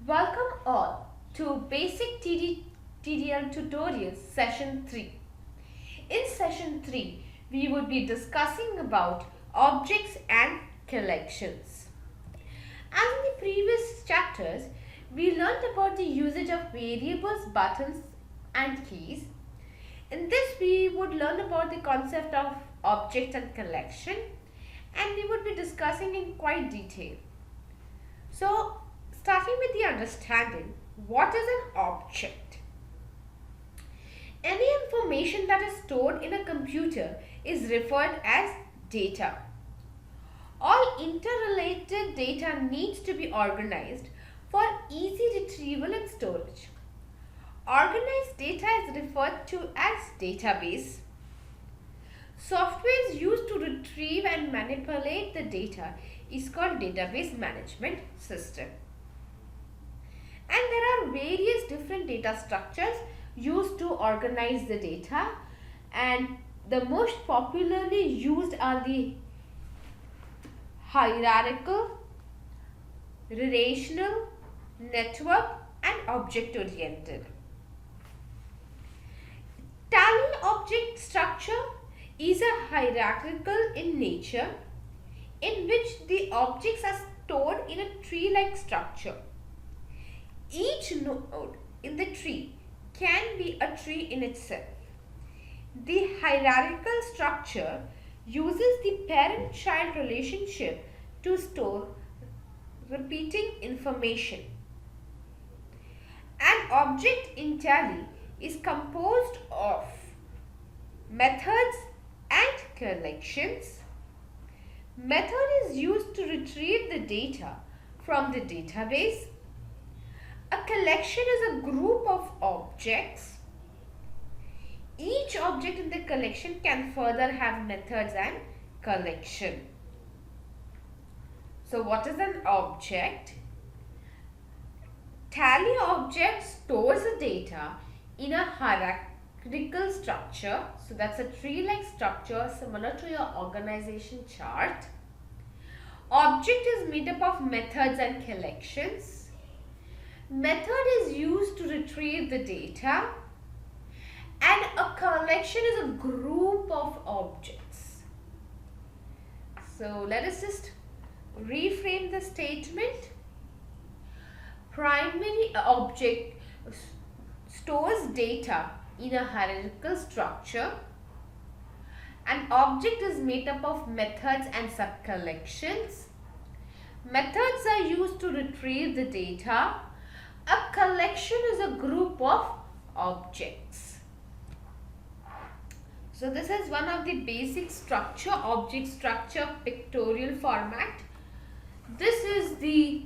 Welcome all to Basic TDL Tutorials Session 3. In Session 3, we would be discussing about objects and collections. As in the previous chapters, we learned about the usage of variables, buttons and keys. In this, we would learn about the concept of object and collection, and we would be discussing in quite detail. So, starting with the understanding, what is an object? Any information that is stored in a computer is referred as data. All interrelated data needs to be organized for easy retrieval and storage. Organized data is referred to as database. Software is used to retrieve and manipulate the data is called database management system. And there are various different data structures used to organize the data, and the most popularly used are the hierarchical, relational, network and object oriented. Tally object structure is a hierarchical in nature in which the objects are stored in a tree-like structure. Each node in the tree can be a tree in itself. The hierarchical structure uses the parent-child relationship to store repeating information. An object in Tally is composed of methods and collections. Method is used to retrieve the data from the database. A collection is a group of objects. Each object in the collection can further have methods and collection. So what is an object? Tally object stores the data in a hierarchical structure. So that's a tree-like structure similar to your organization chart. Object is made up of methods and collections. Method is used to retrieve the data, and a collection is a group of objects. So let us just reframe the statement. Primary object stores data in a hierarchical structure. An object is made up of methods and sub-collections. Methods are used to retrieve the data. A collection is a group of objects. So this is one of the basic structure, object structure pictorial format. This is the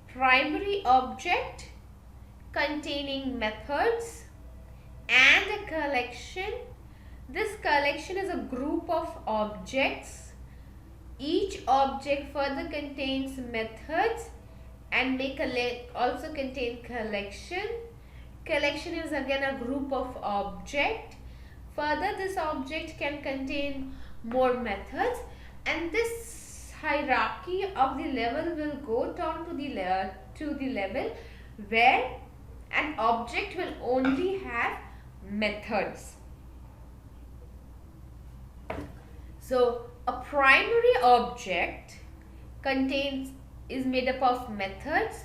primary object containing methods and a collection. This collection is a group of objects. Each object further contains methods and may also contain collection. Collection is again a group of object. Further, this object can contain more methods, and this hierarchy of the level will go down to the level where an object will only have methods. So a primary object is made up of methods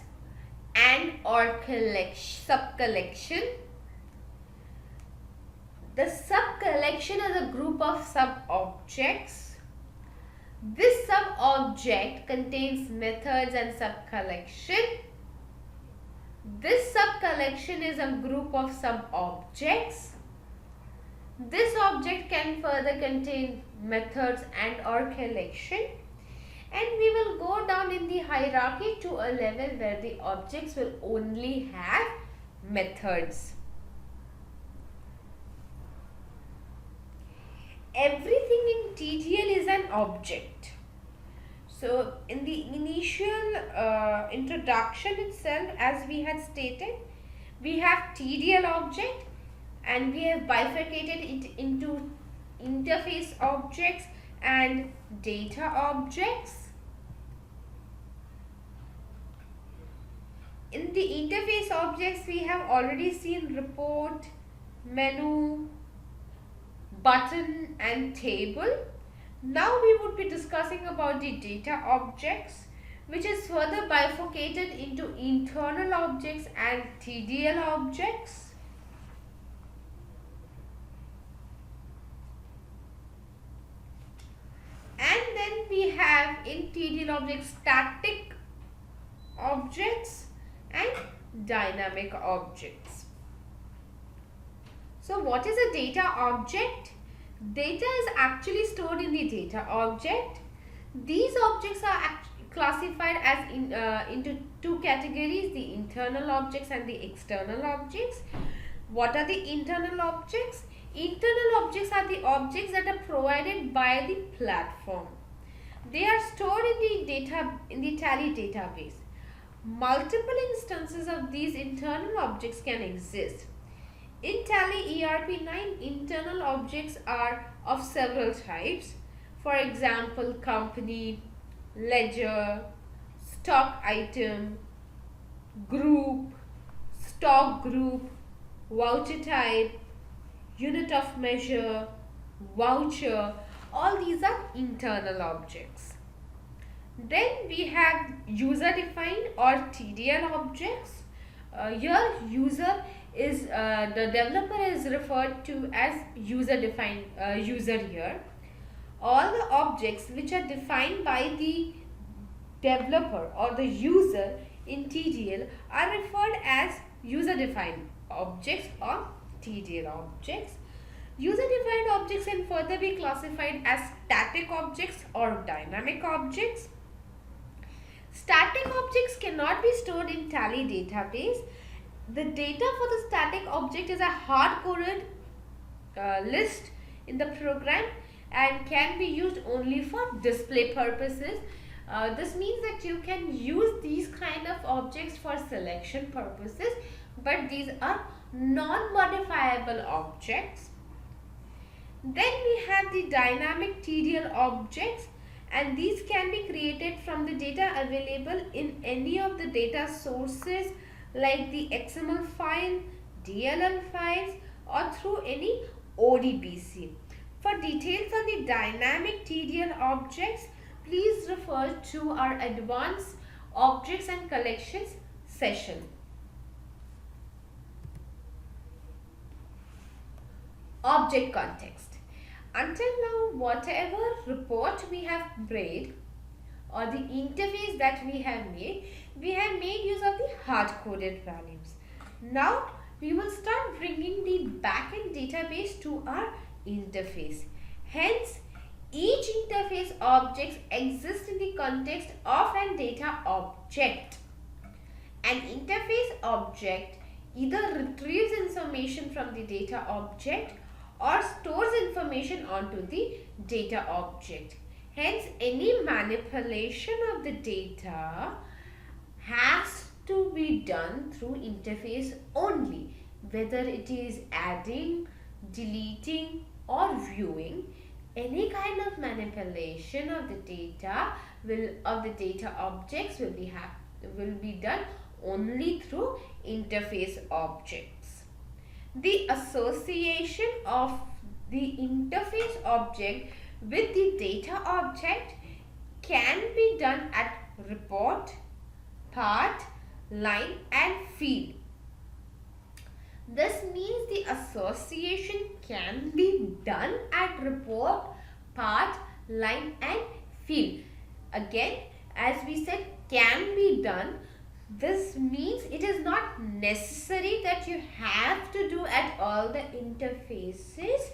and or sub-collection. The sub-collection is a group of sub-objects. This sub-object contains methods and sub-collection. This sub-collection is a group of sub-objects. This object can further contain methods and or collection. And we will go down in the hierarchy to a level where the objects will only have methods. Everything in TDL is an object. So in the initial introduction itself, as we had stated, we have TDL object and we have bifurcated it into interface objects and data objects. In the interface objects, we have already seen report, menu, button and table. Now we would be discussing about the data objects, which is further bifurcated into internal objects and TDL objects. And then we have in TDL objects static objects and dynamic objects. So what is a data object? Data is actually stored in the data object. These objects are classified as into two categories, the internal objects and the external objects. What are the internal objects? Internal objects are the objects that are provided by the platform. They are stored in the Tally database. Multiple instances of these internal objects can exist. In Tally.ERP 9, internal objects are of several types. For example, company, ledger, stock item, group, stock group, voucher type, unit of measure, voucher. All these are internal objects. Then we have user defined or TDL objects. Here user is the developer is referred to as user defined user here. All the objects which are defined by the developer or the user in TDL are referred as user defined objects or TDL objects. User defined objects can further be classified as static objects or dynamic objects. Static objects cannot be stored in Tally database. The data for the static object is a hard-coded list in the program and can be used only for display purposes. This means that you can use these kind of objects for selection purposes, but these are non-modifiable objects. Then we have the dynamic TDL objects, and these can be created from the data available in any of the data sources like the XML file, DLL files, or through any ODBC. For details on the dynamic TDL objects, please refer to our advanced objects and collections session. Object context. Until now, whatever report we have made or the interface that we have made use of the hard-coded values. Now, we will start bringing the backend database to our interface. Hence, each interface object exists in the context of an data object. An interface object either retrieves information from the data object or stores information onto the data object. Hence, any manipulation of the data has to be done through interface only. Whether it is adding, deleting or viewing, any kind of manipulation of the data objects will be done only through interface objects. The association of the interface object with the data object can be done at report, path, line and field. This means the association can be done at report, path, line and field. Again, as we said, can be done. This means it is not necessary that you have to do at all the interfaces.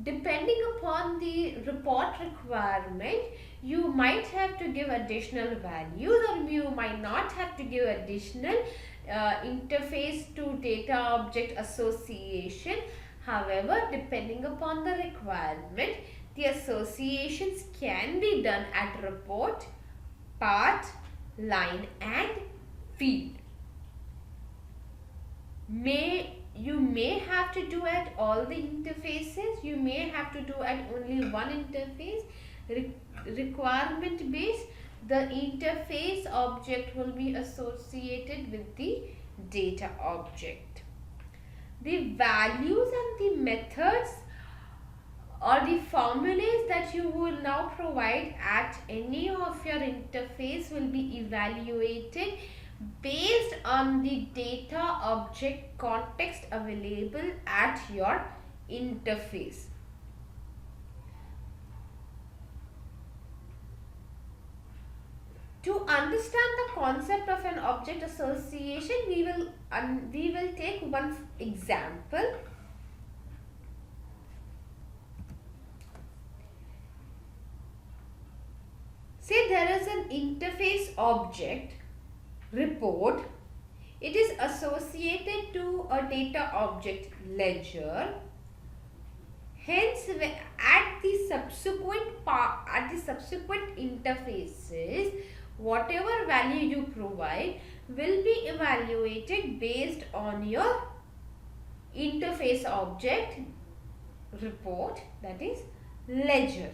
Depending upon the report requirement, you might have to give additional values or you might not have to give additional interface to data object association. However, depending upon the requirement, the associations can be done at report, path, line and field. You may have to do at all the interfaces, you may have to do at only one interface, requirement based. the interface object will be associated with the data object. The values and the methods or the formulas that you will now provide at any of your interface will be evaluated based on the data object context available at your interface. To understand the concept of an object association, we will take one example. Say there is an interface object report. It is associated to a data object ledger. Hence, at the subsequent interfaces, whatever value you provide will be evaluated based on your interface object report, that is ledger.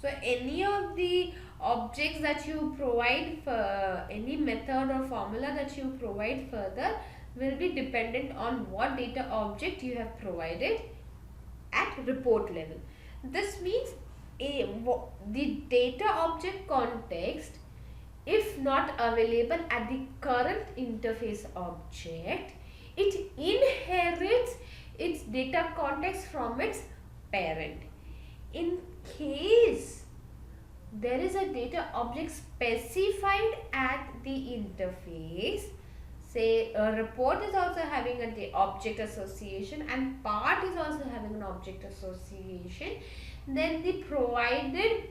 So any of the objects that you provide, for any method or formula that you provide further, will be dependent on what data object you have provided at report level. This means the data object context, if not available at the current interface object, it inherits its data context from its parent. In case there is a data object specified at the interface, say a report is also having an object association and part is also having an object association, then the provided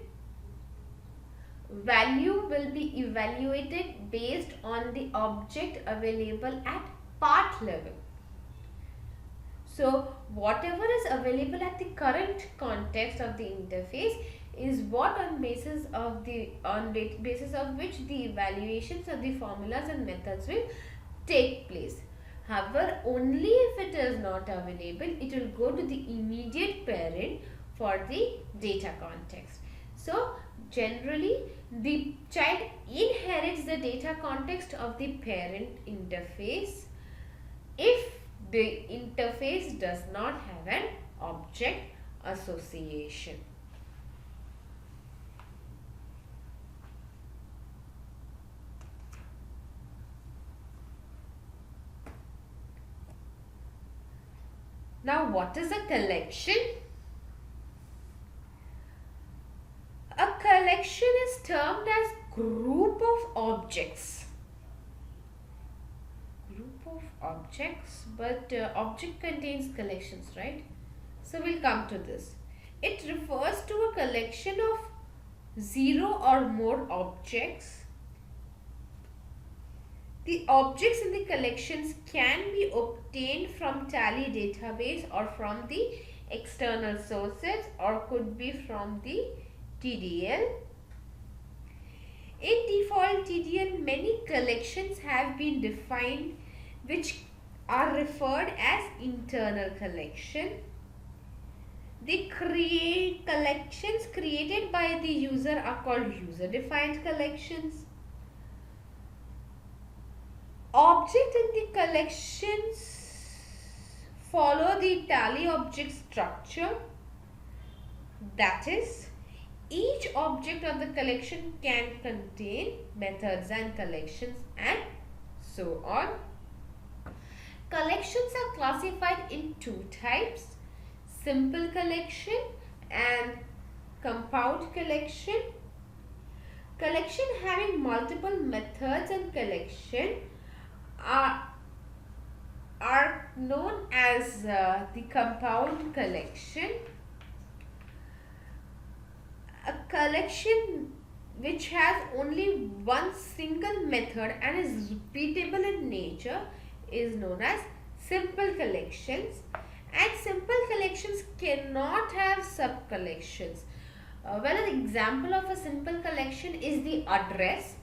value will be evaluated based on the object available at part level. So whatever is available at the current context of the interface is what on basis of which the evaluations of the formulas and methods will take place. However, only if it is not available, it will go to the immediate parent for the data context. So generally, the child inherits the data context of the parent interface if the interface does not have an object association. Now, what is a collection? A collection is termed as group of objects. But object contains collections, right? So we'll come to this. It refers to a collection of 0 or more objects. The objects in the collections can be obtained from Tally database or from the external sources or could be from the TDL. In default TDL, many collections have been defined which are referred as internal collection. The collections created by the user are called user-defined collections. Objects in the collections follow the Tally object structure. That is, each object of the collection can contain methods and collections and so on. Collections are classified in two types: simple collection and compound collection. Collection having multiple methods and collection are known as the compound collection. A collection which has only one single method and is repeatable in nature is known as simple collections, and simple collections cannot have sub-collections. Well, an example of a simple collection is the address.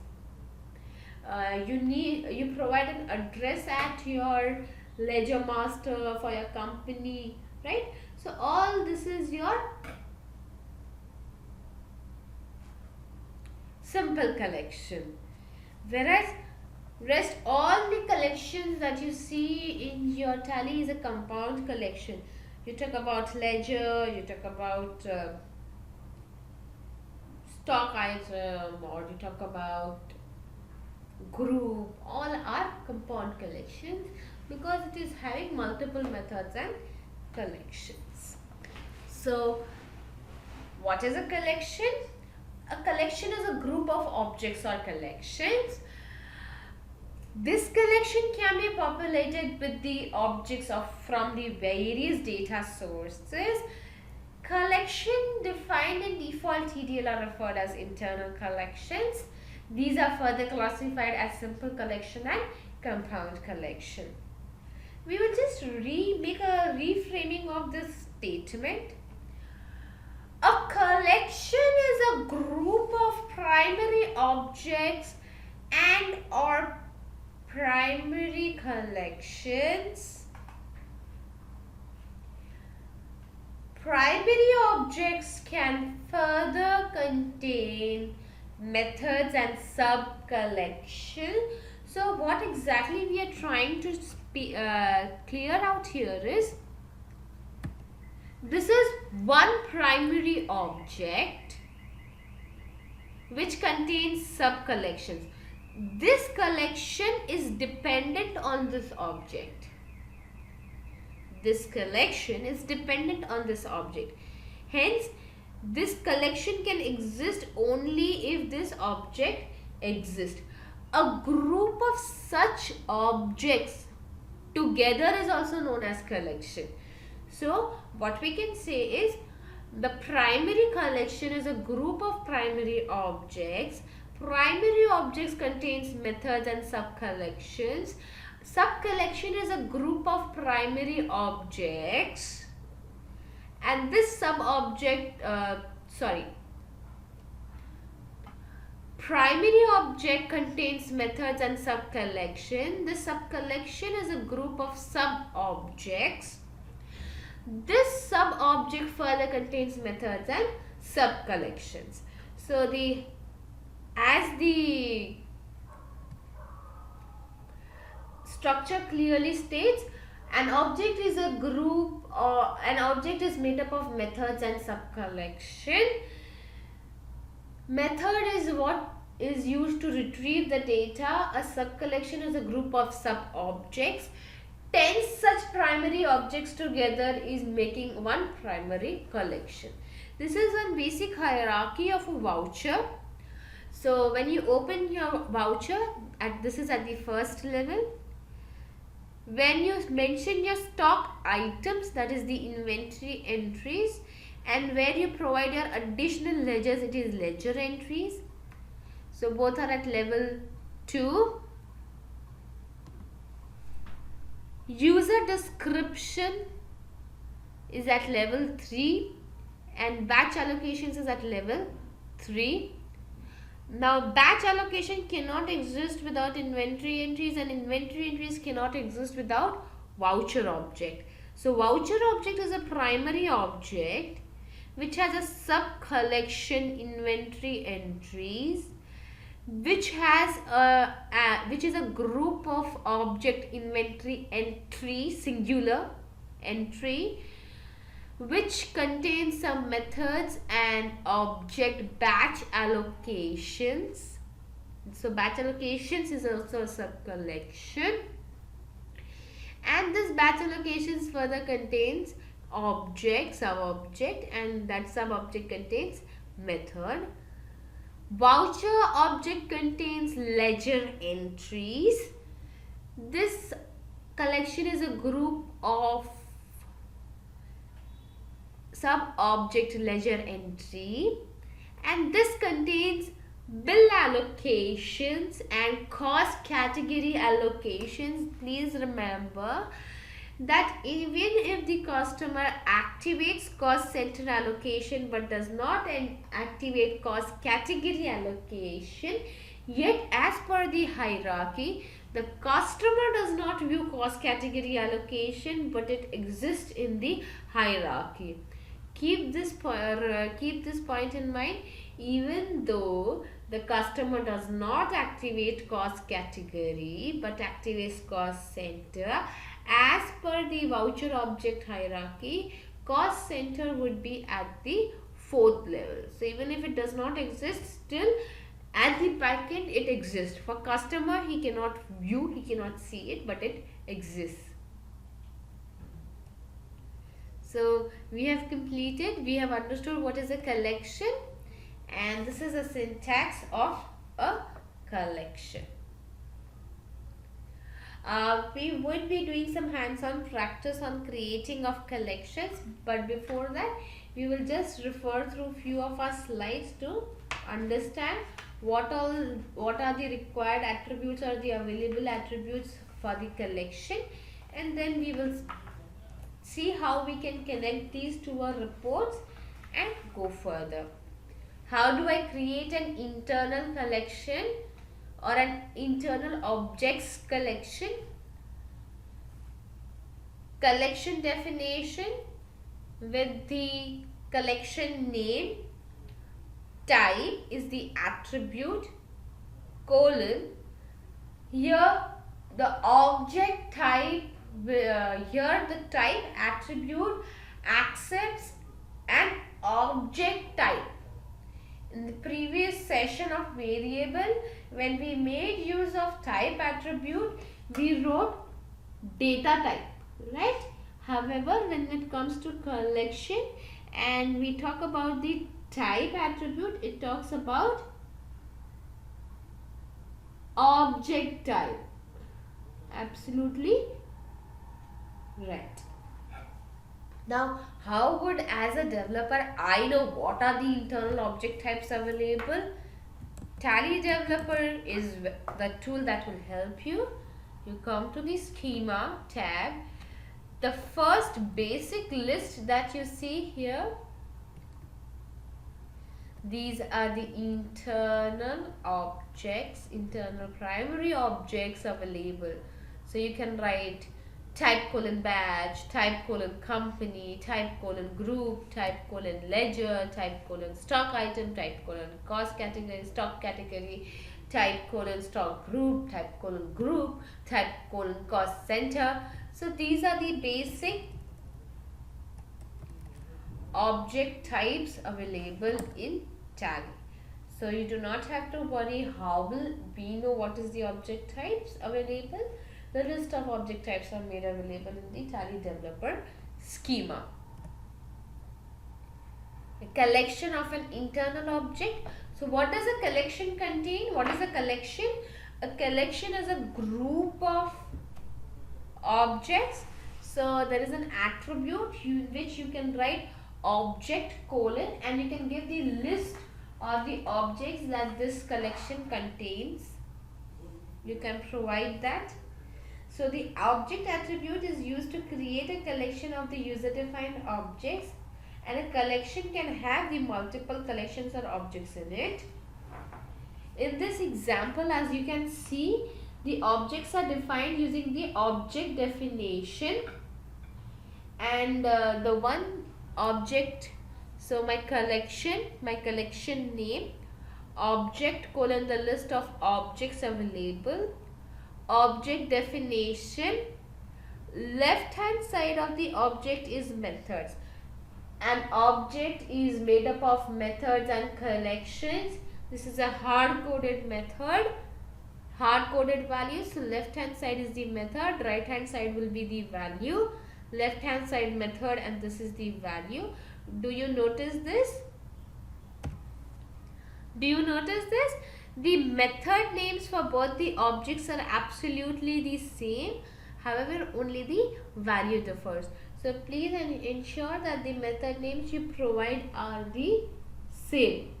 You provide an address at your ledger master for your company, right? So all this is your simple collection. Whereas rest all the collections that you see in your tally is a compound collection. You talk about ledger, you talk about stock item, or you talk about group, all are compound collections because it is having multiple methods and collections. So what is a collection? A collection is a group of objects or collections. This collection can be populated with the objects from the various data sources. Collection defined in default TDL are referred as internal collections. These are further classified as simple collection and compound collection. We will just make a reframing of this statement. A collection is a group of primary objects and or primary collections. Primary objects can further contain methods and sub-collection. So what exactly we are trying to clear out here is, this is one primary object which contains sub-collections. This collection is dependent on this object. This collection is dependent on this object. Hence, this collection can exist only if this object exists. A group of such objects together is also known as collection. So, what we can say is, the primary collection is a group of primary objects. Primary objects contains methods and sub-collections. Sub-collection is a group of primary objects, and this primary object contains methods and sub-collection. This sub-collection is a group of sub-objects. This sub-object further contains methods and sub-collections. So as the structure clearly states, an object is a group, or an object is made up of methods and sub-collection. Method is what is used to retrieve the data. A sub-collection is a group of sub-objects. 10 such primary objects together is making one primary collection. This is one basic hierarchy of a voucher. So when you open your voucher, this is at the first level. When you mention your stock items, that is the inventory entries, and where you provide your additional ledgers, it is ledger entries. So both are at level 2. User description is at level 3 and batch allocations is at level 3. Now batch allocation cannot exist without inventory entries, and inventory entries cannot exist without voucher object. So voucher object is a primary object which has a sub-collection inventory entries, which is a group of object inventory entry, singular entry, which contains some methods and object batch allocations. So batch allocations is also a sub-collection, and this batch allocations further contains object, sub-object, and that sub-object contains method. Voucher object contains ledger entries. This collection is a group of sub-object ledger entry, and this contains bill allocations and cost category allocations. Please remember that even if the customer activates cost center allocation but does not activate cost category allocation, yet as per the hierarchy, the customer does not view cost category allocation, but it exists in the hierarchy. Keep this point in mind. Even though The customer does not activate cost category but activates cost center. As per the voucher object hierarchy, cost center would be at the fourth level. So even if it does not exist, still at the backend it exists. For customer, he cannot view, he cannot see it, but it exists. So we have completed, we have understood what is a collection, and this is a syntax of a collection. We would be doing some hands-on practice on creating of collections, but before that we will just refer through few of our slides to understand what are the required attributes or the available attributes for the collection, and then we will see how we can connect these to our reports and go further. How do I create an internal collection or an internal objects collection? Collection definition with the collection name, type is the attribute, colon, here the object type, here the type attribute accepts an object type. In the previous session of variable, when we made use of type attribute, we wrote data type, right? However, when it comes to collection and we talk about the type attribute, it talks about object type. Absolutely right. Now, how would, as a developer, I know what are the internal object types available? Tally Developer is the tool that will help you. You come to the schema tab. The first basic list that you see here, these are the internal objects, internal primary objects available. So you can write type colon badge, type colon company, type colon group, type colon ledger, type colon stock item, type colon cost category, stock category, type colon stock group, type colon cost center. So these are the basic object types available in Tally. So you do not have to worry how will we know what is the object types available. The list of object types are made available in the Tally Developer schema. A collection of an internal object. So what does a collection contain? What is a collection? A collection is a group of objects. So there is an attribute which you can write object colon, and you can give the list of the objects that this collection contains. You can provide that. So the object attribute is used to create a collection of the user-defined objects, and a collection can have the multiple collections or objects in it. In this example, as you can see, the objects are defined using the object definition, and the one object, so my collection name, object colon the list of objects available, object definition, left hand side of the object is methods. An object is made up of methods and collections. This is a hard-coded method, hard-coded value. So left hand side is the method, right hand side will be the value, left hand side method, and this is the value. Do you notice this? Do you notice this? The method names for both the objects are absolutely the same. However, only the value differs. So please ensure that the method names you provide are the same.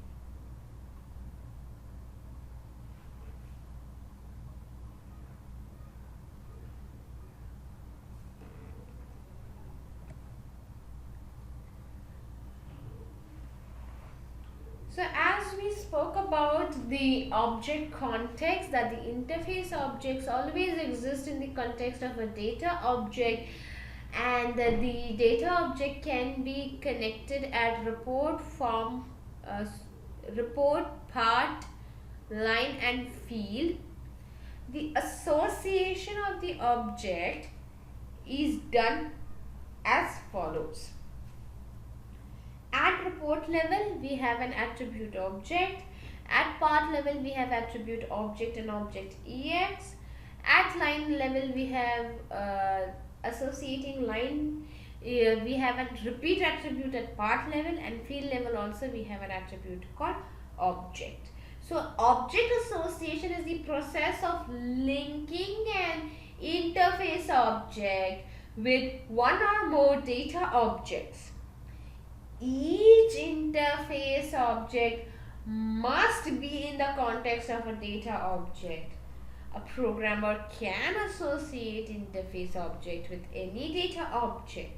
So as we spoke about the object context, that the interface objects always exist in the context of a data object, and the data object can be connected at report form, report part, line and field, the association of the object is done as follows. At report level, we have an attribute object. At part level, we have attribute object and object EX. At line level, we have associating line. We have a repeat attribute at part level, and field level also we have an attribute called object. So object association is the process of linking an interface object with one or more data objects. Each interface object must be in the context of a data object. A programmer can associate interface object with any data object.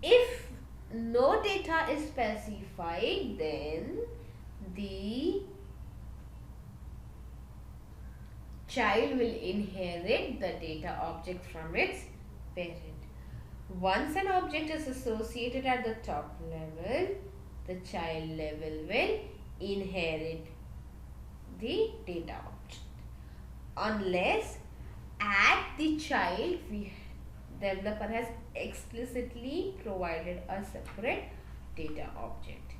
If no data is specified, then the child will inherit the data object from its parent. Once an object is associated at the top level, the child level will inherit the data object. Unless at the child, developer has explicitly provided a separate data object.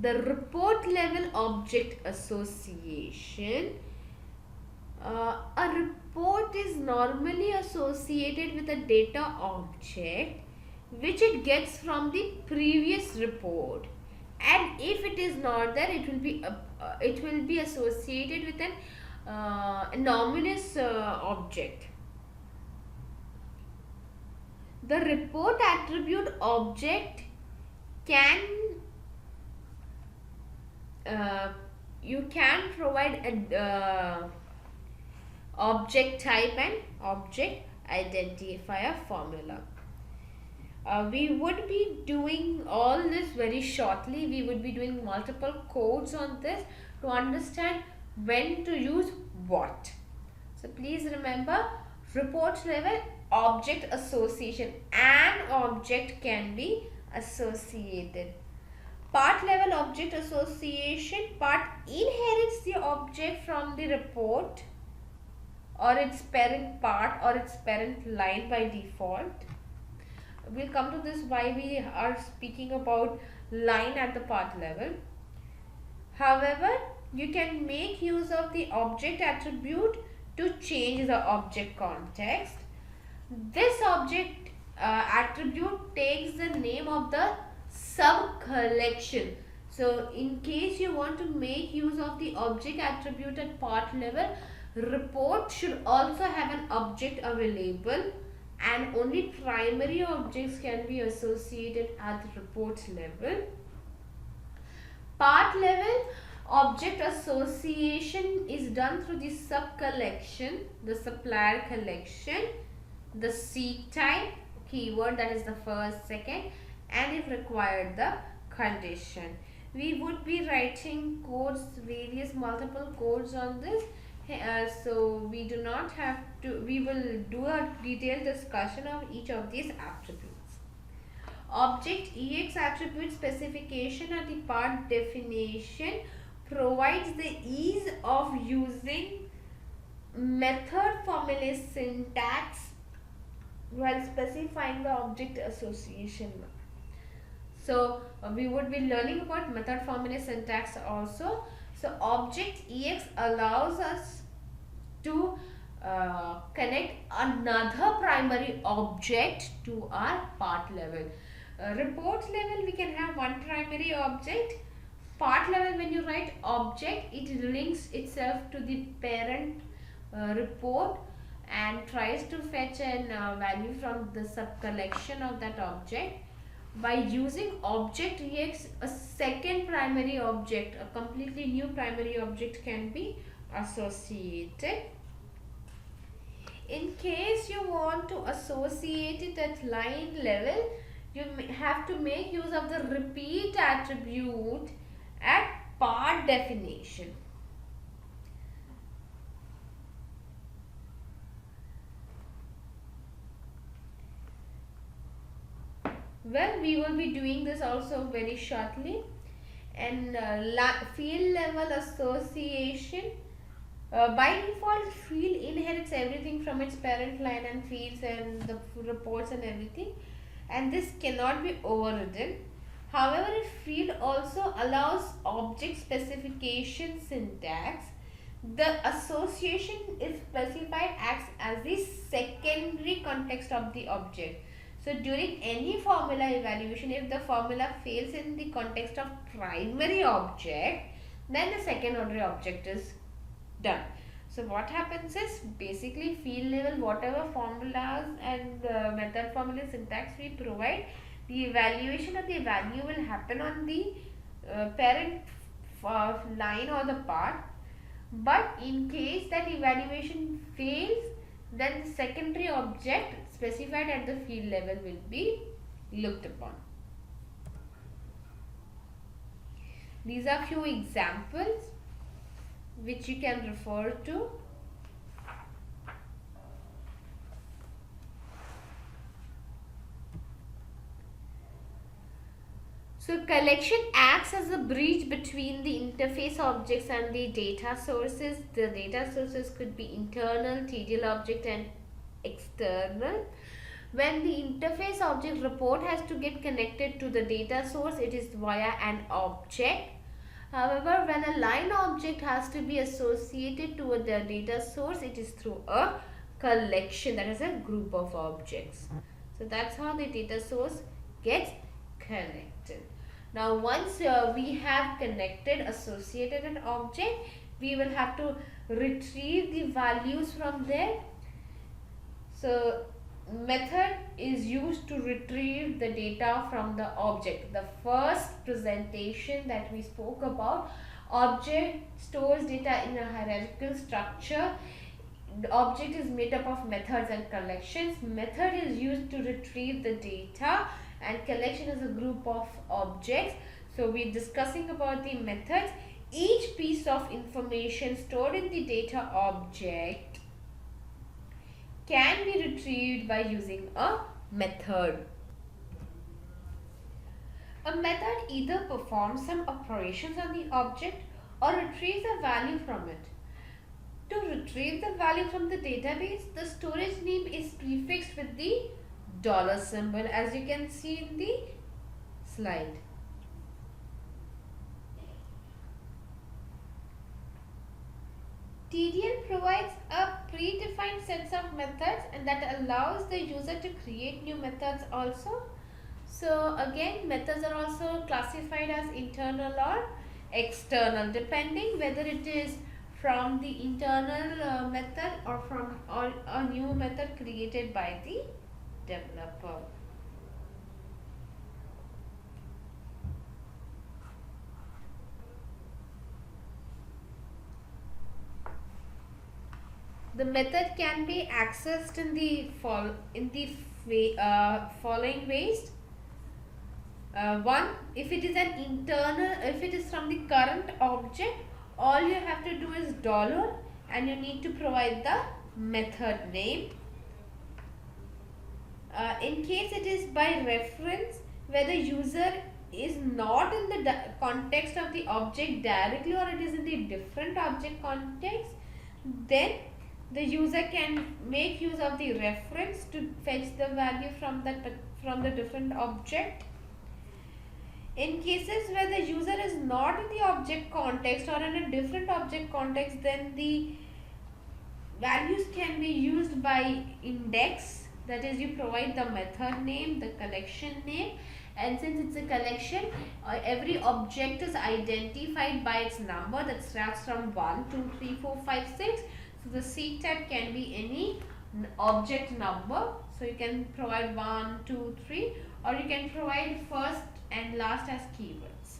The report level object association. A report is normally associated with a data object which it gets from the previous report, and if it is not there, it will be associated with an anonymous object. The report attribute object can you can provide a object type and object identifier formula. We would be doing all this very shortly. We would be doing multiple codes on this to understand when to use what. So please remember, report level object association, an object can be associated. Part level object association, part inherits the object from the report or its parent part or its parent line by default. We'll come to this why we are speaking about line at the part level. However, you can make use of the object attribute to change the object context. This object attribute takes the name of the sub collection. So in case you want to make use of the object attribute at part level, report should also have an object available, and only primary objects can be associated at the report level. Part level object association is done through the sub collection, the supplier collection, the seek type keyword, that is the first, second, and if required the condition. We would be writing codes, various multiple codes on this, so we do not have to, we will do a detailed discussion of each of these attributes. Object EX attribute specification at the part definition provides the ease of using method formula syntax while specifying the object association. So we would be learning about method formula syntax also. So object EX allows us to connect another primary object to our part level. Report level, we can have one primary object. Part level, when you write object, it links itself to the parent report and tries to fetch an value from the sub collection of that object. By using object EX, a second primary object, a completely new primary object can be associated. In case you want to associate it at line level, you have to make use of the repeat attribute at part definition. Well, we will be doing this also very shortly. And field level association. By default, field inherits everything from its parent line and fields and the reports and everything, and this cannot be overridden. However, a field also allows object specification syntax. The association is specified acts as the secondary context of the object. So during any formula evaluation, if the formula fails in the context of primary object, then the second order object is done. So what happens is, basically field level, whatever formulas and method formula syntax we provide, the evaluation of the value will happen on the parent line or the part. But in case that evaluation fails, then the secondary object specified at the field level will be looked upon. These are few examples which you can refer to. So collection acts as a bridge between the interface objects and the data sources. The data sources could be internal, TDL object, and external. When the interface object report has to get connected to the data source, it is via an object. However, when a line object has to be associated to the data source, it is through a collection, that is a group of objects. So that's how the data source gets connected. Now once we have connected, associated an object, we will have to retrieve the values from there. So method is used to retrieve the data from the object. The first presentation that we spoke about, object stores data in a hierarchical structure. The object is made up of methods and collections. Method is used to retrieve the data and collection is a group of objects. So we're discussing about the methods. Each piece of information stored in the data object can be retrieved by using a method. A method either performs some operations on the object or retrieves a value from it. To retrieve the value from the database, the storage name is prefixed with the dollar symbol, as you can see in the slide. TDL provides a predefined set of methods and that allows the user to create new methods also. So again, methods are also classified as internal or external, depending whether it is from the internal method or from a new method created by the developer. The method can be accessed in the following ways. One, if it is an internal, if it is from the current object, all you have to do is dollar and you need to provide the method name. In case it is by reference, where the user is not in the context of the object directly or it is in the different object context, then the user can make use of the reference to fetch the value from the different object. In cases where the user is not in the object context or in a different object context, then the values can be used by index, that is you provide the method name, the collection name, and since it's a collection, every object is identified by its number that starts from 1, 2, 3, 4, 5, 6. So the seed type can be any object number. So you can provide 1, 2, 3, or you can provide first and last as keywords.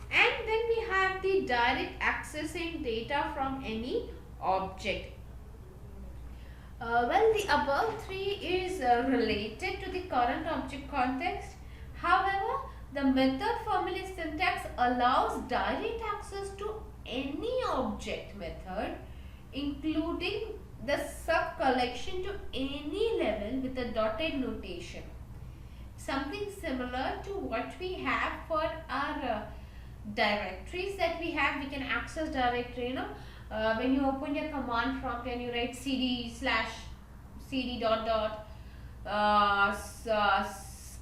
And then we have the direct accessing data from any object. Well, the above three is related to the current object context. However, the method formula syntax allows direct access to any object method, including the sub collection to any level with a dotted notation. something similar to what we have for our directories that we have. We can access directory, when you open your command prompt and you write cd dot dot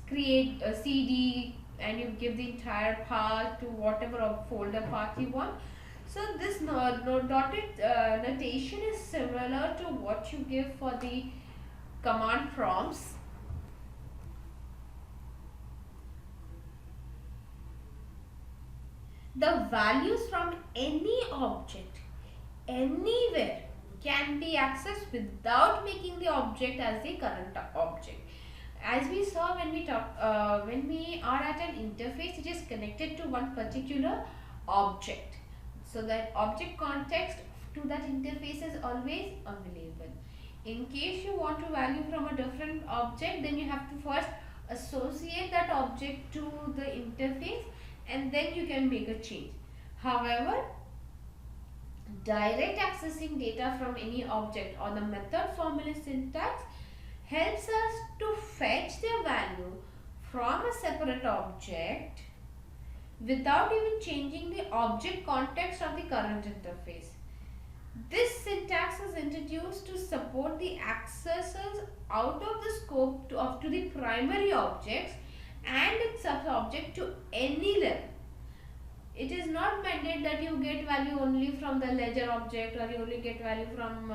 create a cd, and you give the entire path to whatever folder path you want. So this dotted notation is similar to what you give for the command prompts. The values from any object anywhere can be accessed without making the object as the current object. As we saw when we are at an interface, it is connected to one particular object. So that object context to that interface is always available. In case you want to value from a different object, then you have to first associate that object to the interface, and then you can make a change. However, direct accessing data from any object or the method formula syntax helps us to fetch their value from a separate object without even changing the object context of the current interface. This syntax is introduced to support the accesses out of the scope to the primary objects and its sub-object to any level. It is not mandated that you get value only from the ledger object, or you only get value from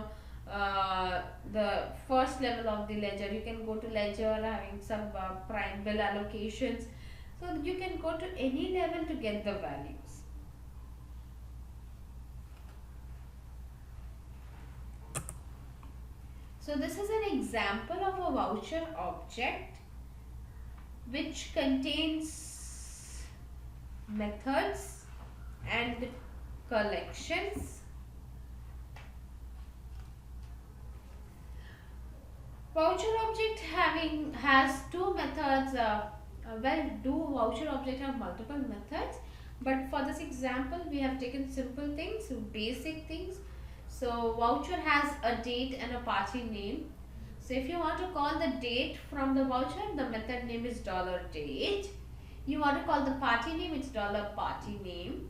the first level of the ledger. You can go to ledger having some prime bill allocations. So you can go to any level to get the values. So this is an example of a voucher object which contains methods and collections. Voucher object has two methods. Voucher object have multiple methods, but for this example we have taken simple things, basic things. So voucher has a date and a party name. So if you want to call the date from the voucher, the method name is $date. You want to call the party name, it's $party name,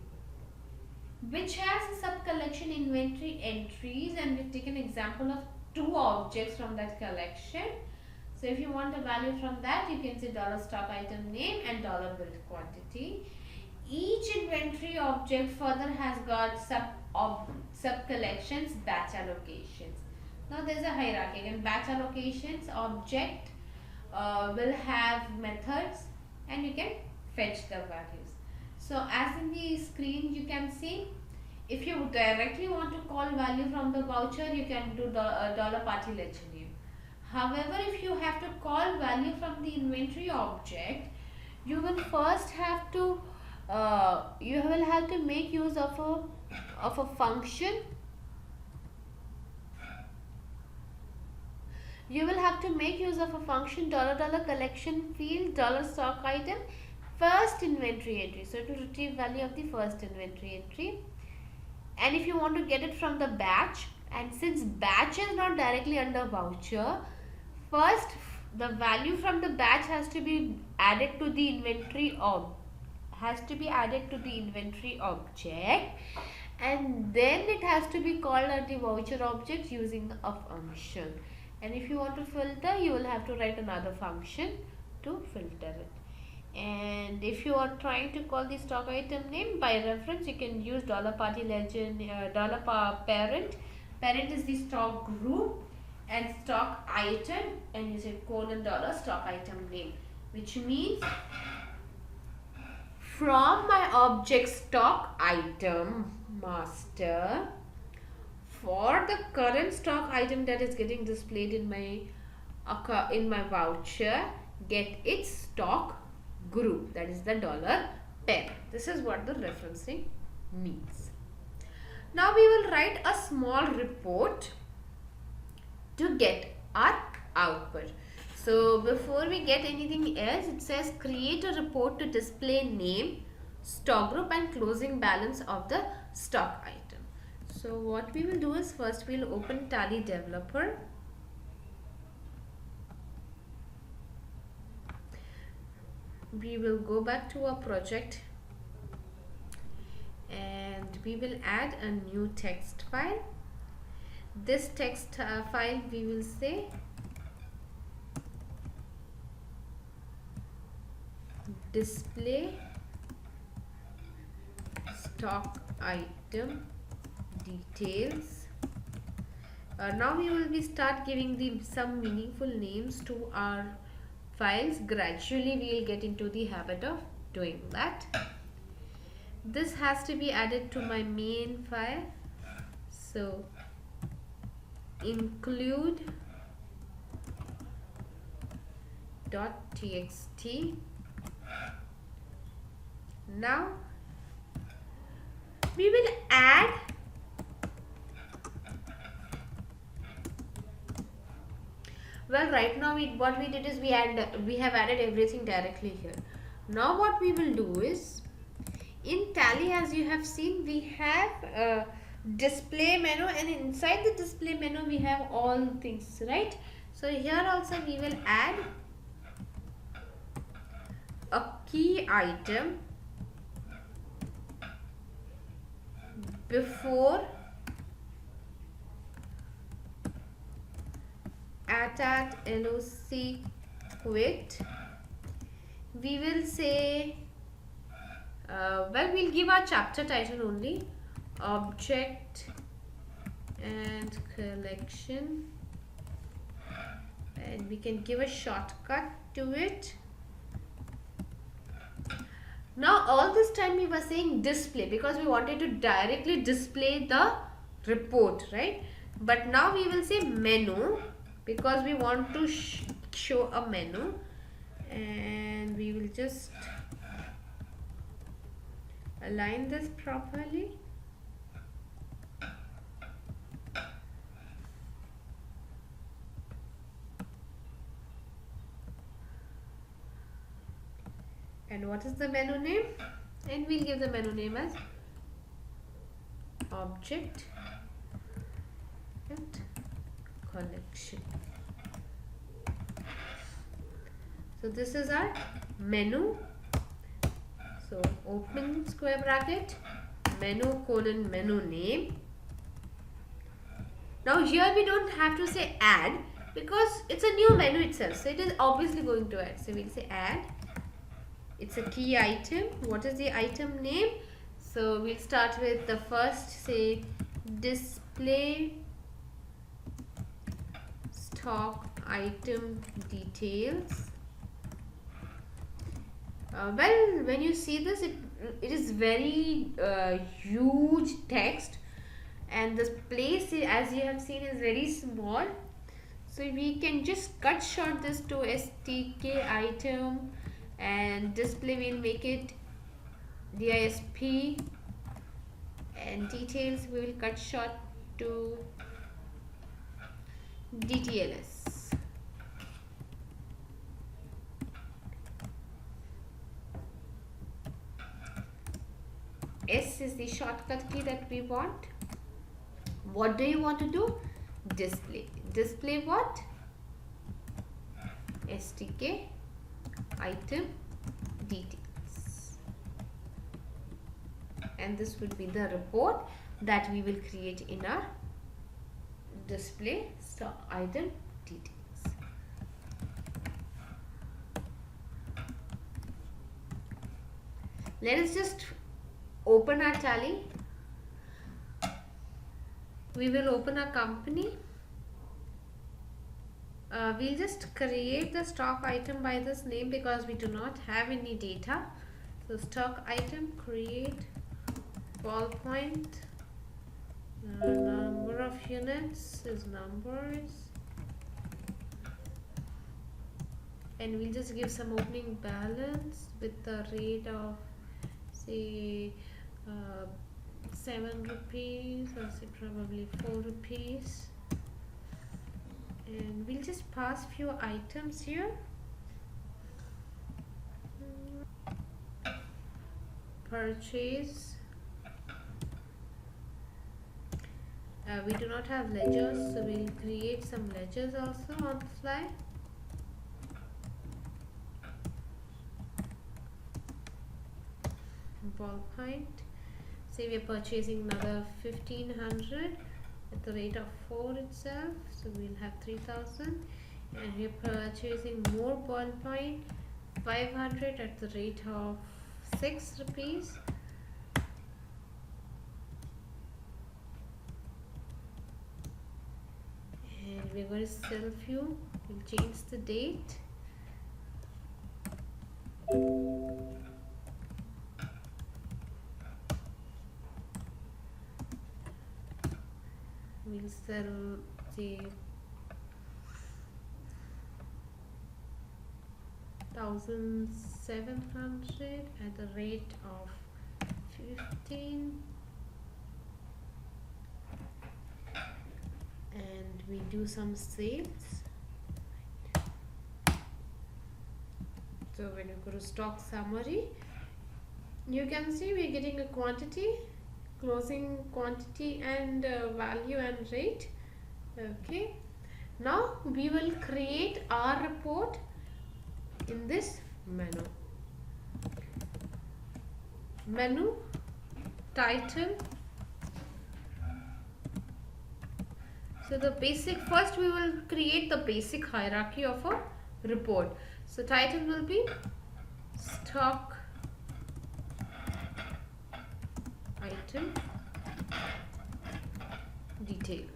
which has a sub collection inventory entries, and we've taken example of two objects from that collection. So if you want a value from that, you can say $stock item name and $bill quantity. Each inventory object further has got sub collections, batch allocations. Now there's a hierarchy. Again, batch allocations object will have methods, and you can fetch the values. So as in the screen you can see, if you directly want to call value from the voucher, you can do $party ledger name. However, if you have to call value from the inventory object, you will first have to make use of a function. You will have to make use of a function $collection field $stock item first inventory entry. So it will retrieve value of the first inventory entry. And if you want to get it from the batch, and since batch is not directly under voucher, first the value from the batch has to be added to the inventory object, and then it has to be called at the voucher object using a function. And if you want to filter, you will have to write another function to filter it. And if you are trying to call the stock item name, by reference you can use $party ledger parent. Parent is the stock group, and stock item, and you say $stock item name, which means from my object stock item master, for the current stock item that is getting displayed in my voucher, get its stock group, that is the $parent. This is what the referencing means. Now we will write a small report to get our output. So before we get anything else, it says create a report to display name, stock group and closing balance of the stock item. So what we will do is, first we will open Tally Developer. we will go back to our project and we will add a new text file. This text file we will say display stock item details. Now we will be start giving some meaningful names to our files. Gradually we will get into the habit of doing that. This has to be added to my main file, so include .txt. Now we will add right now what we did is we have added everything directly here. Now what we will do is, in Tally, as you have seen, we have a display menu, and inside the display menu we have all things, right? So here also we will add a key item before at loc quit. We will say we'll give our chapter title only, object and collection, and we can give a shortcut to it. Now all this time we were saying display because we wanted to directly display the report, right? But now we will say menu because we want to show a menu, and we will just align this properly. And what is the menu name? And we'll give the menu name as object and collection. So this is our menu. So open square bracket, menu colon menu name. Now here we don't have to say add because it's a new menu itself, so it is obviously going to add. So we'll say add. It's a key item. What is the item name? So we'll start with the first, say display stock item details. Well, when you see this, it is very huge text, and this place, as you have seen, is very small. So we can just cut short this to stk item, and display will make it disp, and details we will cut short to dtls. S is the shortcut key that we want. What do you want to do? Display. Display what? stk item details. And this would be the report that we will create in our display stock item details. Let us just open our Tally. We will open a company. We'll just create the stock item by this name because we do not have any data. So stock item, create ballpoint, number of units is numbers, and we'll just give some opening balance with the rate of say 7 rupees, or say probably 4 rupees, and we'll just pass few items here. Purchase. We do not have ledgers, so we'll create some ledgers also on the fly. ball point. Say we are purchasing another 1500 at the rate of 4 itself, so we'll have 3000, and we are purchasing more ball point 500 at the rate of 6 rupees. And we're going to sell few. We'll change the date. We'll sell the 1700 at the rate of 15, and we do some sales. So when you go to stock summary, you can see we're getting a quantity, closing quantity, and value and rate. Okay, now we will create our report in this menu title. So the basic, first we will create the basic hierarchy of a report. So title will be stock item details.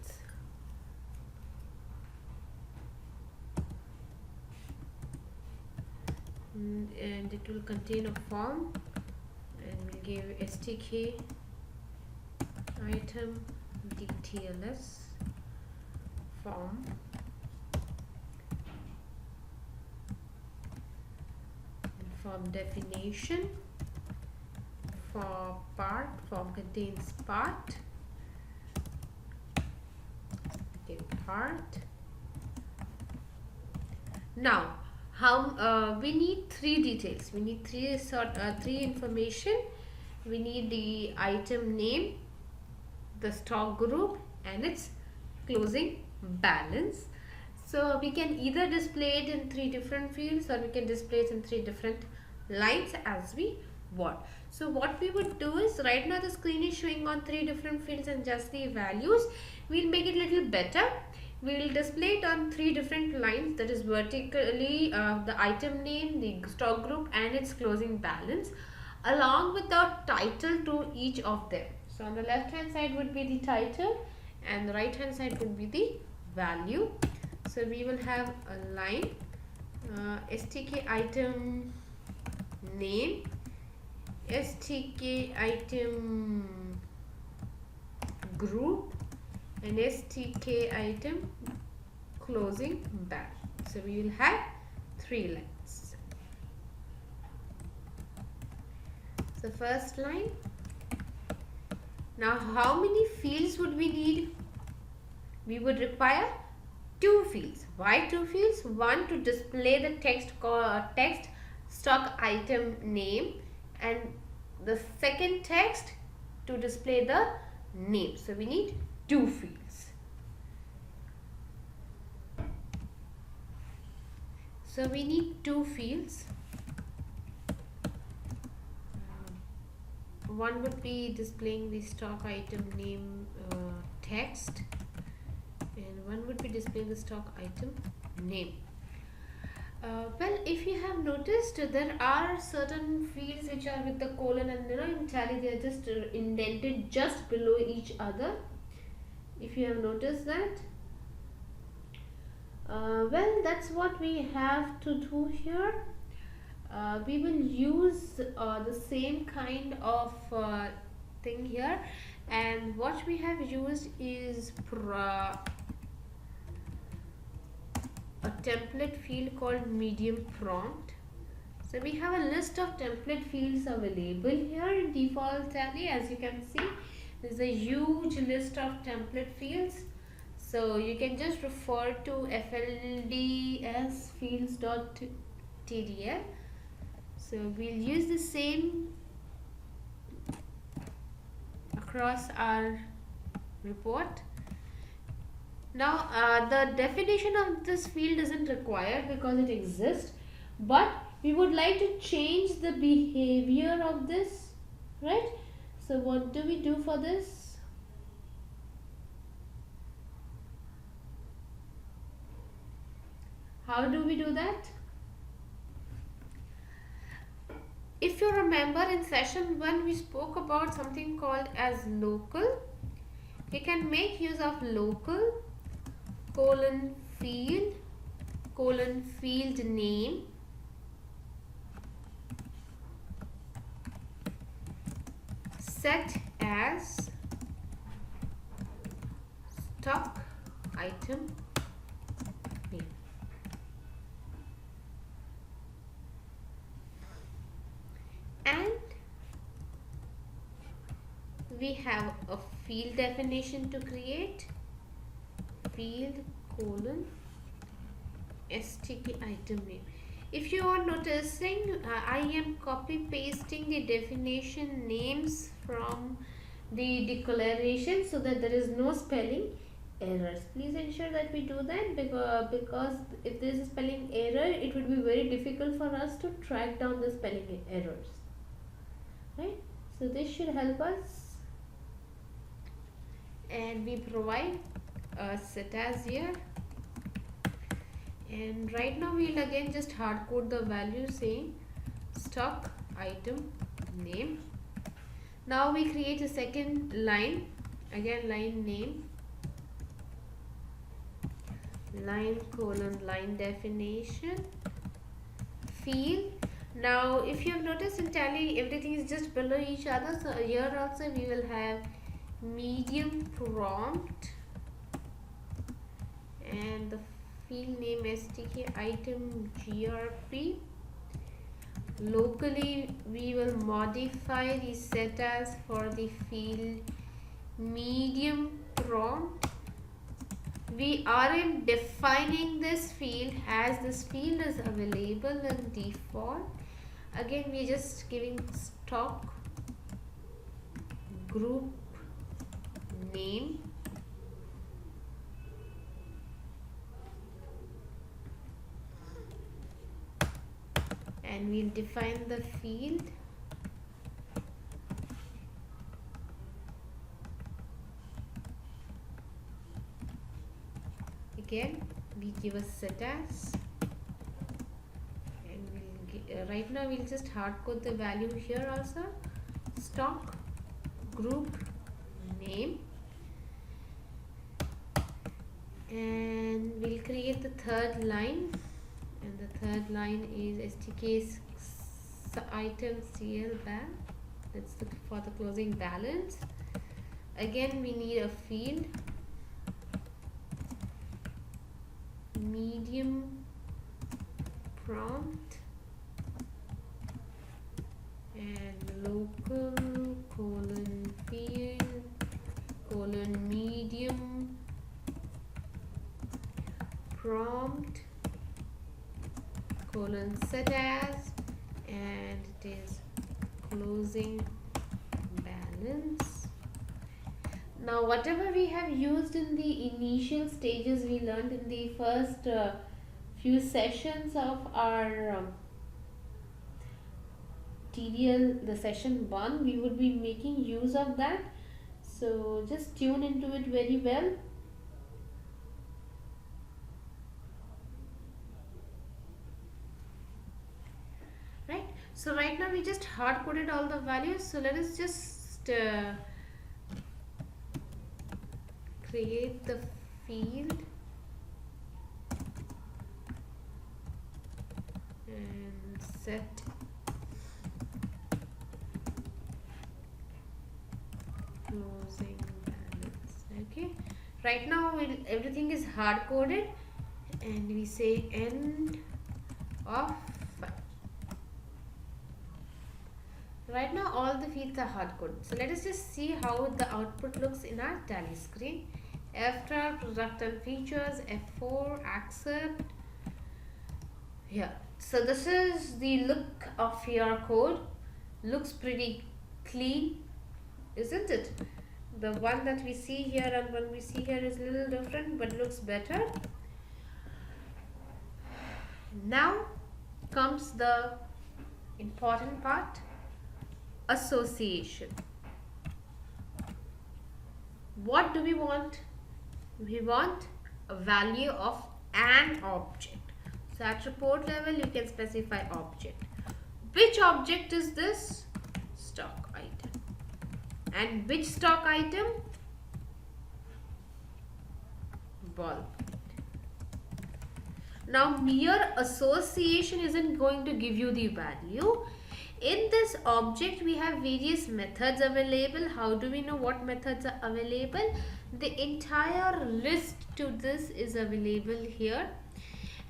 And it will contain a form, and we'll give STK item details form. And form definition for part, form contains part, Now how we need three details. We need three information. We need the item name, the stock group, and its closing balance. So we can either display it in three different fields, or we can display it in three different lines as we want. So what we would do is, right now the screen is showing on three different fields and just the values. We'll make it a little better. We'll display it on three different lines, that is vertically the item name, the stock group, and its closing balance, along with the title to each of them. So on the left hand side would be the title, and the right hand side would be the value. So we will have a line STK item name, STK item group, and STK item closing balance. So we will have three lines. So first line. Now how many fields would we need? We would require two fields. Why two fields? One to display the text stock item name, and the second text to display the name. So we need two fields. So we need two fields. One would be displaying the stock item name text, and one would be displaying the stock item name. Well, if you have noticed, there are certain fields which are with the colon, and in Tally they are just indented just below each other. If you have noticed that, well, that's what we have to do here. We will use the same kind of thing here, and what we have used is a template field called medium prompt. So we have a list of template fields available here in default Tally. As you can see, there's a huge list of template fields. So you can just refer to flds fields.tdl. So we'll use the same across our report. Now the definition of this field isn't required because it exists, but we would like to change the behavior of this right? So what do we do for this? How do we do that? If you remember, in session 1 we spoke about something called as local. We can make use of local colon field colon field name set as stock item name. And we have a field definition to create, field colon stk item name. If you are noticing, I am copy pasting the definition names from the declaration so that there is no spelling errors. Please ensure that we do that, because if there is a spelling error, it would be very difficult for us to track down the spelling errors, right? So this should help us. And we provide a set as here, and right now we'll again just hard code the value saying stock item name. Now we create a second line, again line name, line colon line definition, field. Now if you have noticed, in Tally everything is just below each other, so here also we will have medium prompt and the field name stk item grp. Locally we will modify the set as for the field medium prompt. We aren't defining this field, as this field is available in default. Again we are just giving stock group name and we'll define the field. Again we give a set as, and right now we'll just hard code the value here also, stock group name, and we'll create the third line, and the third line is stk item cl bal, that's for the closing balance. Again we need a field medium prompt and local colon field colon medium prompt colon set as, and it is closing balance. Now whatever we have used in the initial stages, we learned in the first few sessions of our TDL, the session 1, we would be making use of that. So just tune into it very well. Right, so right now we just hard coded all the values, so let us just create the field and set closing balance. Okay, right now everything is hard coded, and we say end of. Right now all the fields are hard coded, so let us just see how the output looks in our Tally screen. F12 product and features, F4 accept. Here, so this is the look of your code. Looks pretty clean, isn't it? The one that we see here and one we see here is a little different, but looks better. Now comes the important part. association. What do we want? We want a value of an object. So at report level, you can specify object. Which object is this? Stock item. And which stock item? Ball. Now mere association isn't going to give you the value. In this object we have various methods available. How do we know what methods are available? The entire list to this is available here,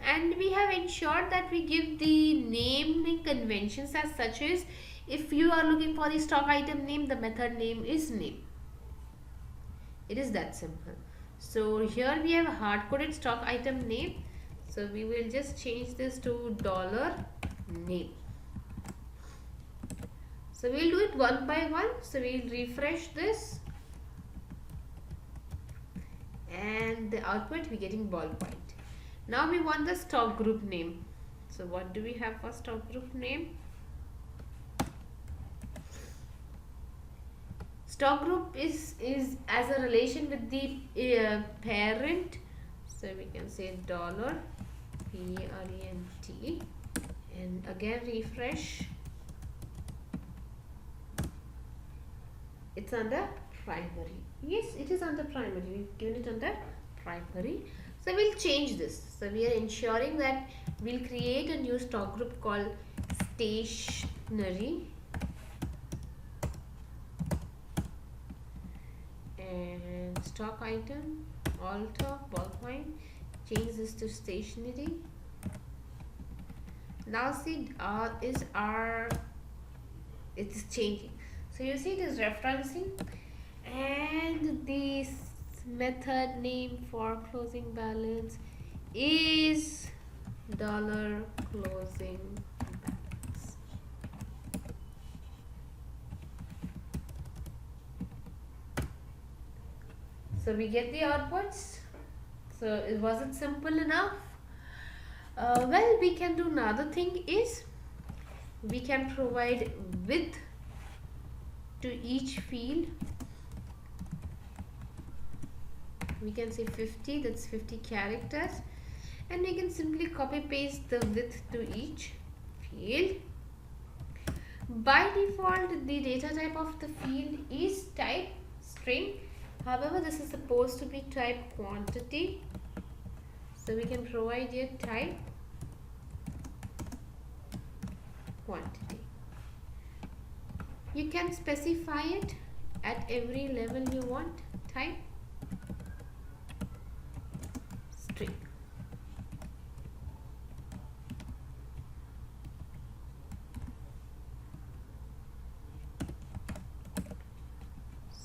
and we have ensured that we give the naming conventions as such as if you are looking for the stock item name, the method name is name. It is that simple. So here we have a hard-coded stock item name. So we will just change this to $name. So we'll do it one by one. So we'll refresh this, and the output we're getting ballpoint. Now we want the stock group name. So what do we have for stock group name? Stock group is as a relation with the parent. So we can say $parent, and again refresh. It's under primary. Yes, it is under primary. We've given it under primary. So we'll change this. So we are ensuring that we'll create a new stock group called stationery. And stock item, alter, ballpoint, change this to stationery. Now see, it's changing. So you see it is referencing, and this method name for closing balance is $closing balance. So we get the outputs. So was it simple enough? Well, we can do another thing is we can provide width to each field. We can say 50, that's 50 characters, and we can simply copy paste the width to each field. By default, the data type of the field is type string. However, this is supposed to be type quantity. So we can provide here type quantity. You can specify it at every level you want. Type string.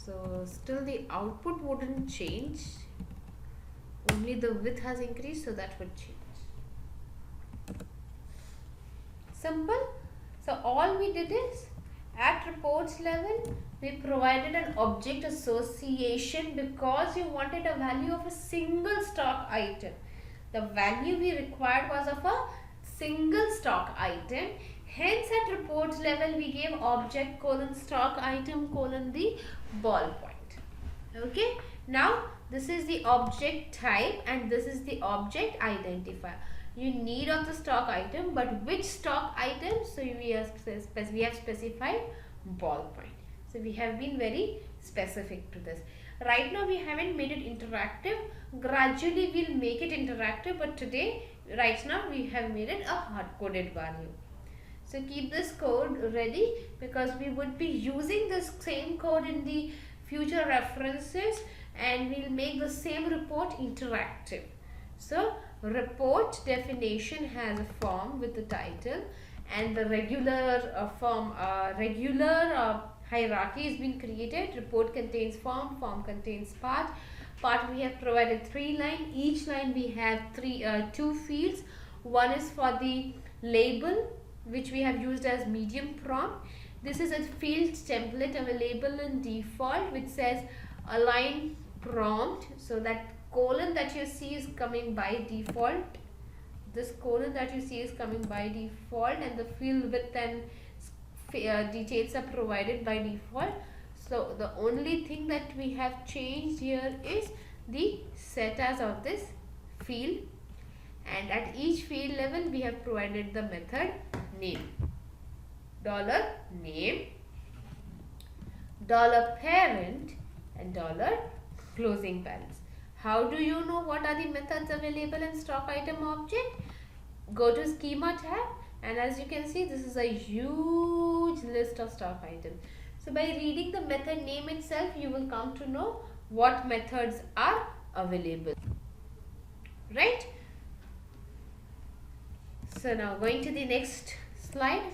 So still the output wouldn't change, only the width has increased, so that would change. Simple. So all we did is at reports level we provided an object association because you wanted a value of a single stock item. The value we required was of a single stock item. Hence at reports level we gave object colon stock item colon the ballpoint. Okay. Now this is the object type and this is the object identifier. You need of the stock item, but which stock item? So we have specified ballpoint. So we have been very specific to this. Right now we haven't made it interactive. Gradually we'll make it interactive, but today, right now we have made it a hard-coded value. So keep this code ready because we would be using this same code in the future references, and we'll make the same report interactive. So report definition has a form with the title, and the regular hierarchy has been created. Report contains form, form contains part. Part we have provided 3 lines. Each line we have two fields. One is for the label, which we have used as medium prompt. This is a field template available in default which says align prompt. So that colon that you see is coming by default. This colon that you see is coming by default, and the field width and details are provided by default. So the only thing that we have changed here is the status of this field, and at each field level we have provided the method name, $name, $parent, and $closing balance. How do you know what are the methods available in stock item object? Go to schema tab, and as you can see, this is a huge list of stock items. So by reading the method name itself, you will come to know what methods are available, right? So now going to the next slide.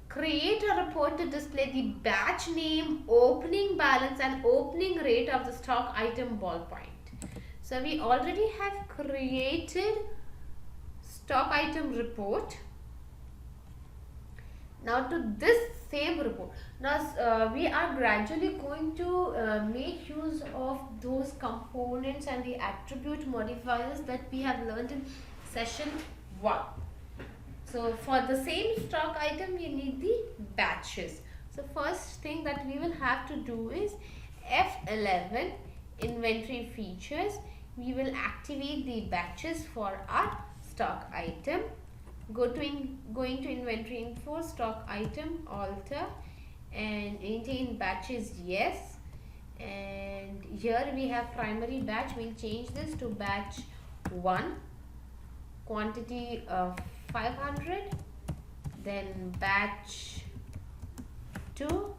Create a report to display the batch name, opening balance, and opening rate of the stock item ballpoint. So we already have created stock item report. Now to this same report, now we are gradually going to make use of those components and the attribute modifiers that we have learned in session 1. So for the same stock item, we need the batches. So first thing that we will have to do is F11 inventory features. We will activate the batches for our stock item. Going to inventory info, stock item, alter, and maintain batches, yes. And here we have primary batch. We'll change this to batch 1, quantity 500, then batch 2,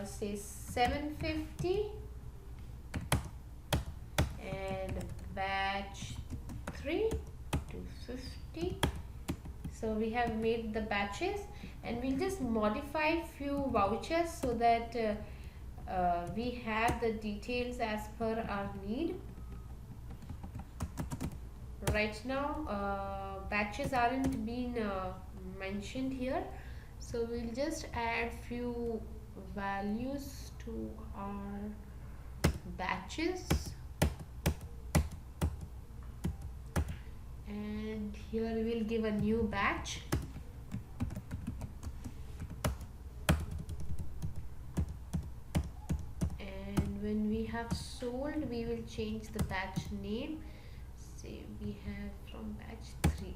say 750, and batch 3 250. So we have made the batches, and we'll just modify few vouchers so that we have the details as per our need. Right now batches aren't being mentioned here, so we'll just add few values to our batches, and here we'll give a new batch, and when we have sold, we will change the batch name. Say we have from batch 3.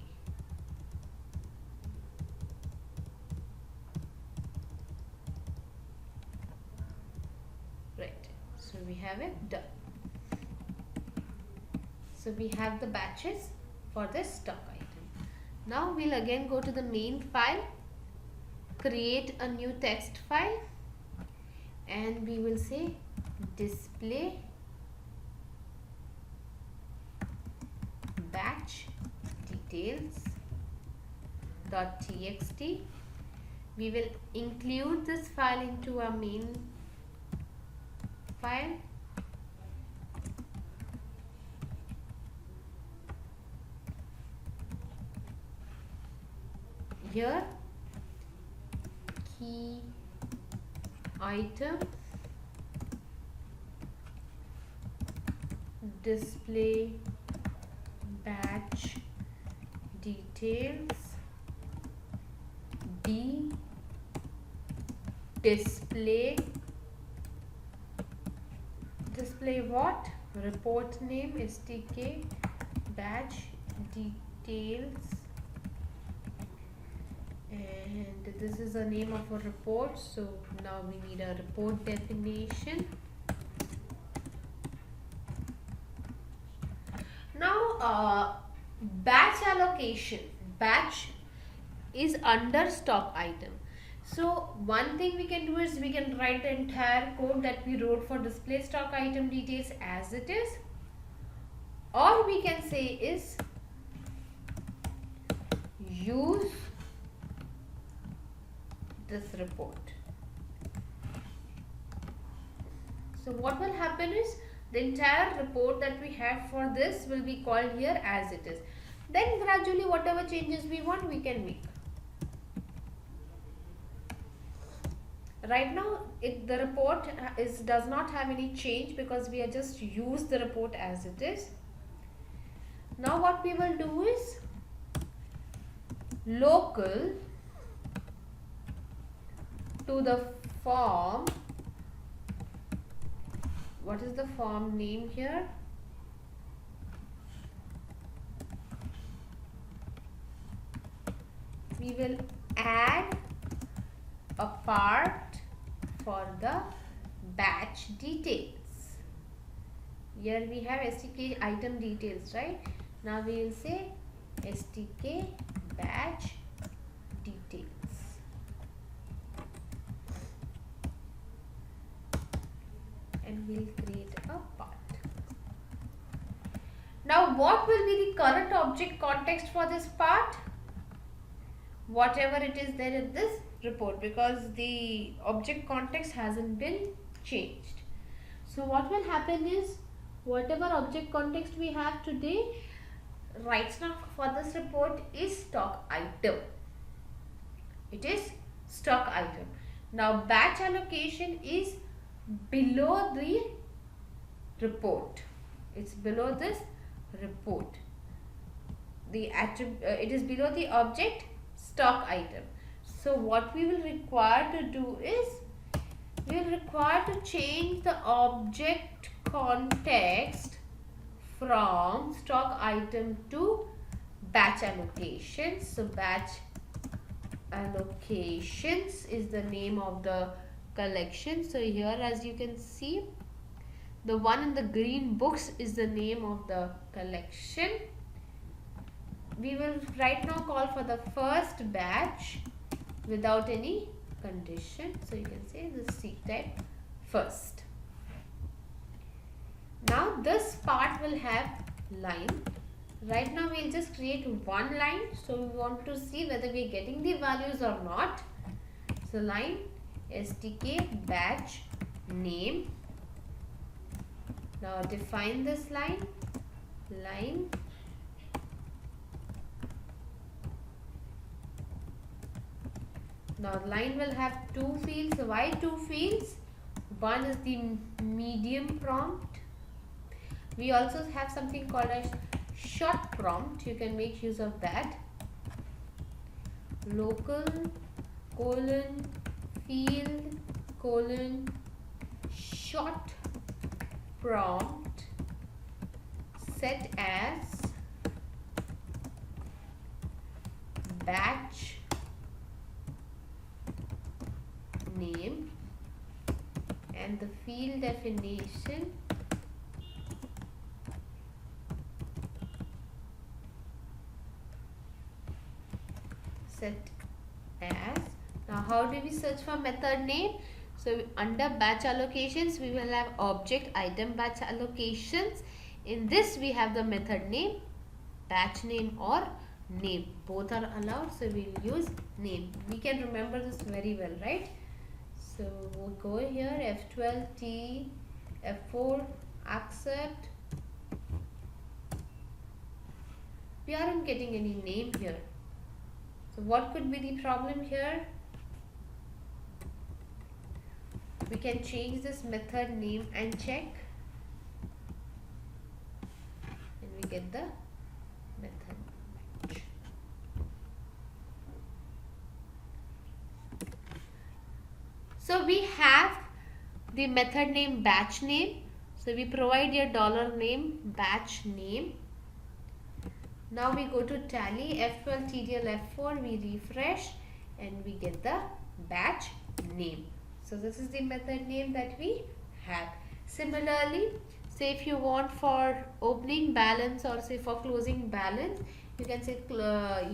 Right, so we have it done. So we have the batches for this stock item. Now we'll again go to the main file, create a new text file, and we will say display batch details .txt. We will include this file into our main file. Here key item, display batch details, B, display what? Report name, STK, batch details, and this is the name of a report, so now we need a report definition. Now batch allocation, batch is under stock item. So one thing we can do is we can write the entire code that we wrote for display stock item details as it is, or we can say is use this report. So what will happen is the entire report that we have for this will be called here as it is. Then gradually whatever changes we want, we can make. Right now the report does not have any change because we have just used the report as it is. Now what we will do is local to the form. What is the form name here? We will add a part for the batch details. Here we have STK item details, right? Now we will say STK batch details. And we'll create a part. Now what will be the current object context for this part? Whatever it is there in this report, because the object context hasn't been changed. So what will happen is, whatever object context we have today, right now for this report is stock item. It is stock item. Now batch allocation is below the report. It's below this report. It is below the object stock item. So what we will require to do is, we will require to change the object context from stock item to batch allocations. So batch allocations is the name of the collection. So here, as you can see, the one in the green books is the name of the collection. We will right now call for the first batch without any condition. So you can say this seek type first. Now this part will have line. Right now we will just create one line. So we want to see whether we are getting the values or not. So line STK batch name. Now define this line. Now line will have two fields. Why two fields? One is the medium prompt. We also have something called as short prompt. You can make use of that. Local field short prompt set as batch name, and the field definition set as. Now how do we search for method name? So under batch allocations we will have object item batch allocations. In this we have the method name, batch name or name. Both are allowed, so we will use name. We can remember this very well, right? So we'll go here, F12T, F4, accept. We aren't getting any name here. So what could be the problem here? We can change this method name and check. And we get the method match. So we have the method name batch name. So we provide your $name batch name. Now we go to tally F12 TDL F4, we refresh and we get the batch name. So this is the method name that we have. Similarly, say if you want for opening balance or say for closing balance, you can say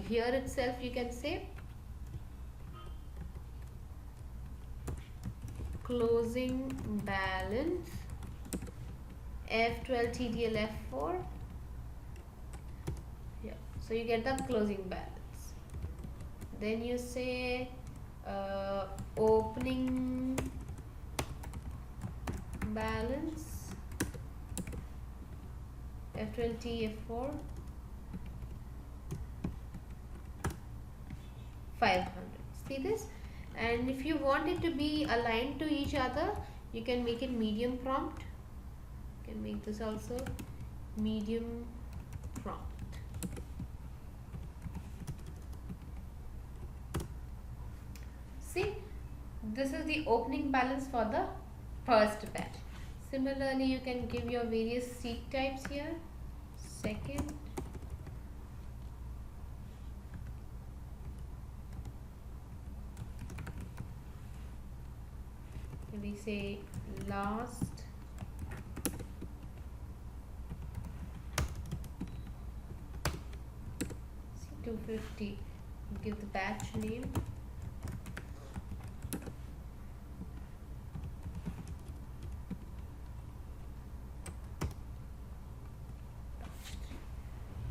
here itself you can say closing balance F12 TDL F4. Yeah, so you get the closing balance. Then you say opening balance F12T F4 500. See this? And if you want it to be aligned to each other, you can make it medium prompt. You can make this also medium prompt. See, this is the opening balance for the first batch. Similarly, you can give your various seat types here. Second, we say last, C250, give the batch name.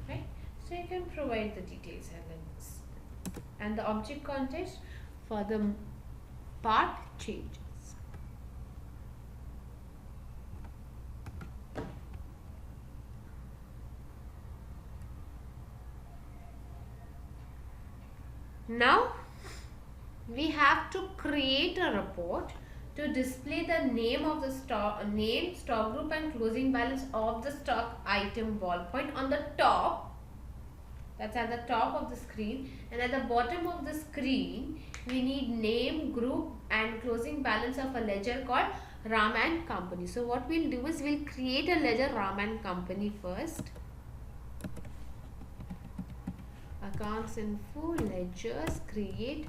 Right, so you can provide the details and the object context for the part changes. Now we have to create a report to display the name of the stock group and closing balance of the stock item ballpoint on the top. That's at the top of the screen, and at the bottom of the screen we need name, group and closing balance of a ledger called Ram and Company. So what we'll do is we'll create a ledger Ram and Company first. Accounts info, ledgers, create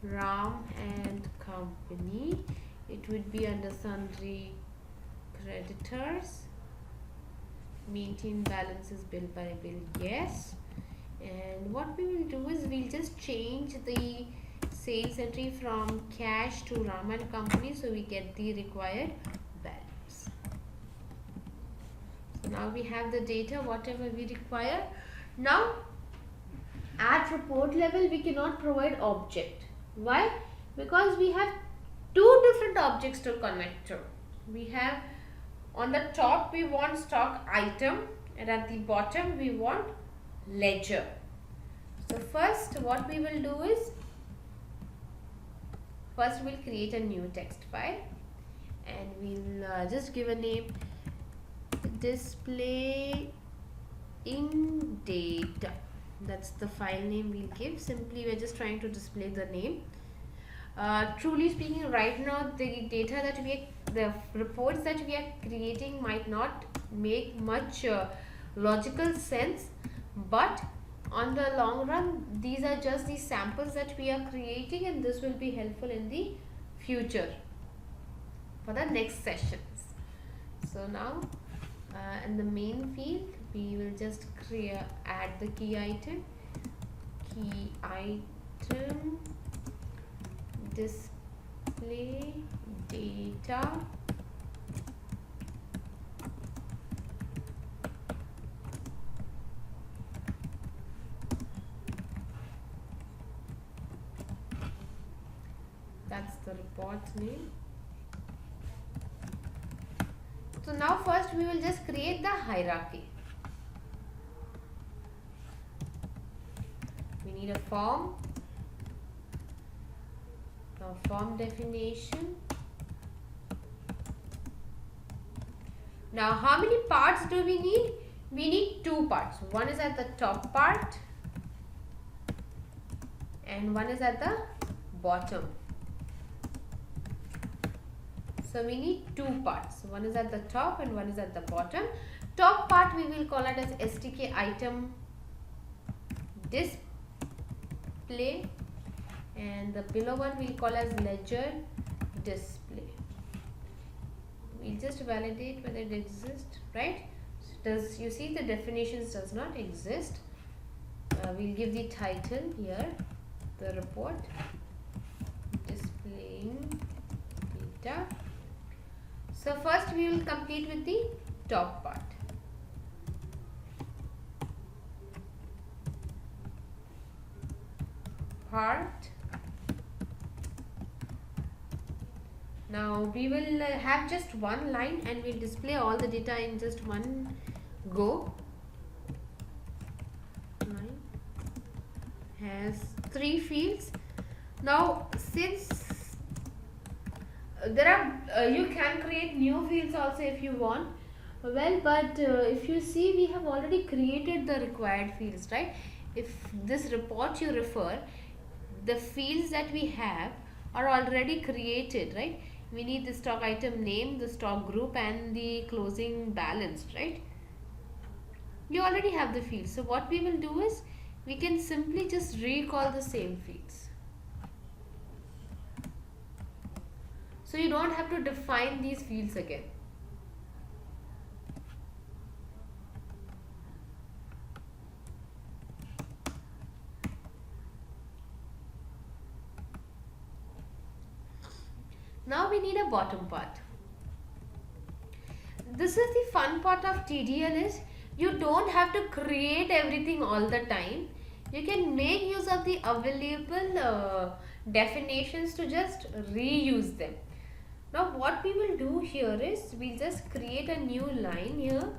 Ram and Company. It would be under sundry creditors. Maintain balances bill by bill, yes. And what we will do is we'll just change the sales entry from cash to Ram and Company, so we get the required balance. So now we have the data whatever we require. Now at report level we cannot provide object. Why? Because we have two different objects to connect to. We have on the top we want stock item, and at the bottom we want ledger. So first what we will do is first we'll create a new text file, and we'll just give a name, display in data. That's the file name we'll give. Simply we're just trying to display the name. Truly speaking, right now the data that the reports that we are creating might not make much logical sense, but on the long run these are just the samples that we are creating, and this will be helpful in the future for the next sessions. So now in the main field we will just add the key item, display data, that's the report name. So now first we will just create the hierarchy. We need a form, a form definition. Now how many parts do we need? We need two parts. One is at the top part and one is at the bottom. So we need two parts. One is at the top and one is at the bottom. Top part we will call it as STK item display, and the below one we'll call as ledger display. We'll just validate whether it exists, right? You see the definitions does not exist. We'll give the title here, the report displaying data. So first we will complete with the top part. Now we will have just one line and we'll display all the data in just one go. Line has 3 fields. Now since there are you can create new fields also if you want, well, but if you see we have already created the required fields, right? If this report you refer, the fields that we have are already created, right? We need the stock item name, the stock group, and the closing balance, right? You already have the fields. So what we will do is we can simply just recall the same fields. So you don't have to define these fields again. Now we need a bottom part. This is the fun part of TDL is you don't have to create everything all the time. You can make use of the available definitions to just reuse them. Now what we will do here is we'll just create a new line here.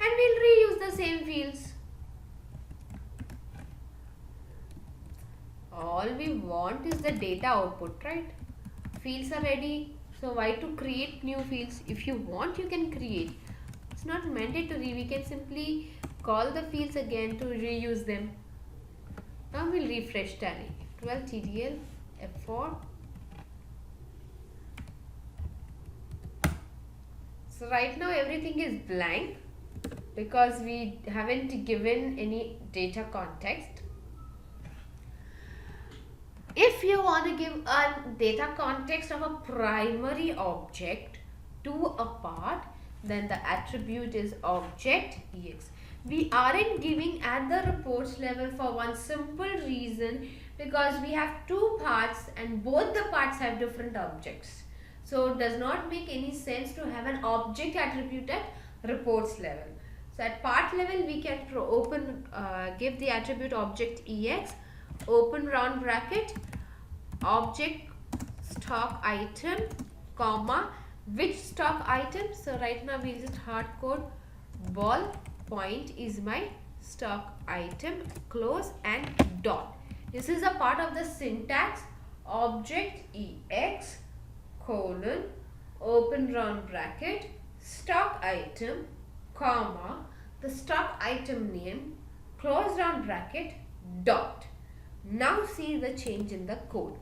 And we'll reuse the same fields. All we want is the data output, right? Fields are ready. So why to create new fields? If you want, you can create. It's not mandatory. We can simply call the fields again to reuse them. Now we'll refresh Tally. 12 TDL F4. So right now everything is blank because we haven't given any data context. If you want to give a data context of a primary object to a part, then the attribute is object ex. We aren't giving at the reports level for one simple reason, because we have two parts and both the parts have different objects. So it does not make any sense to have an object attribute at reports level. So at part level we can give the attribute object ex, open round bracket, object stock item, comma, which stock item. So right now we'll just hard code ball point is my stock item, close and dot. This is a part of the syntax object ex colon open round bracket stock item, comma, the stock item name, close round bracket, dot. Now see the change in the code.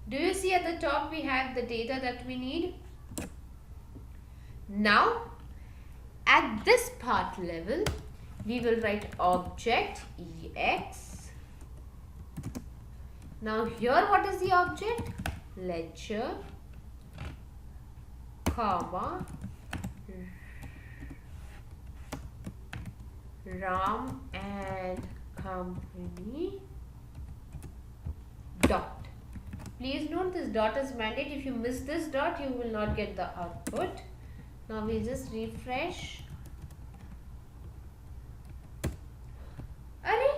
Do you see at the top we have the data that we need? Now at this part level we will write object ex. Now here what is the object? Ledger, comma, Ram and company, dot. Please note this dot is mandate. If you miss this dot, you will not get the output. Now we just refresh. Arey,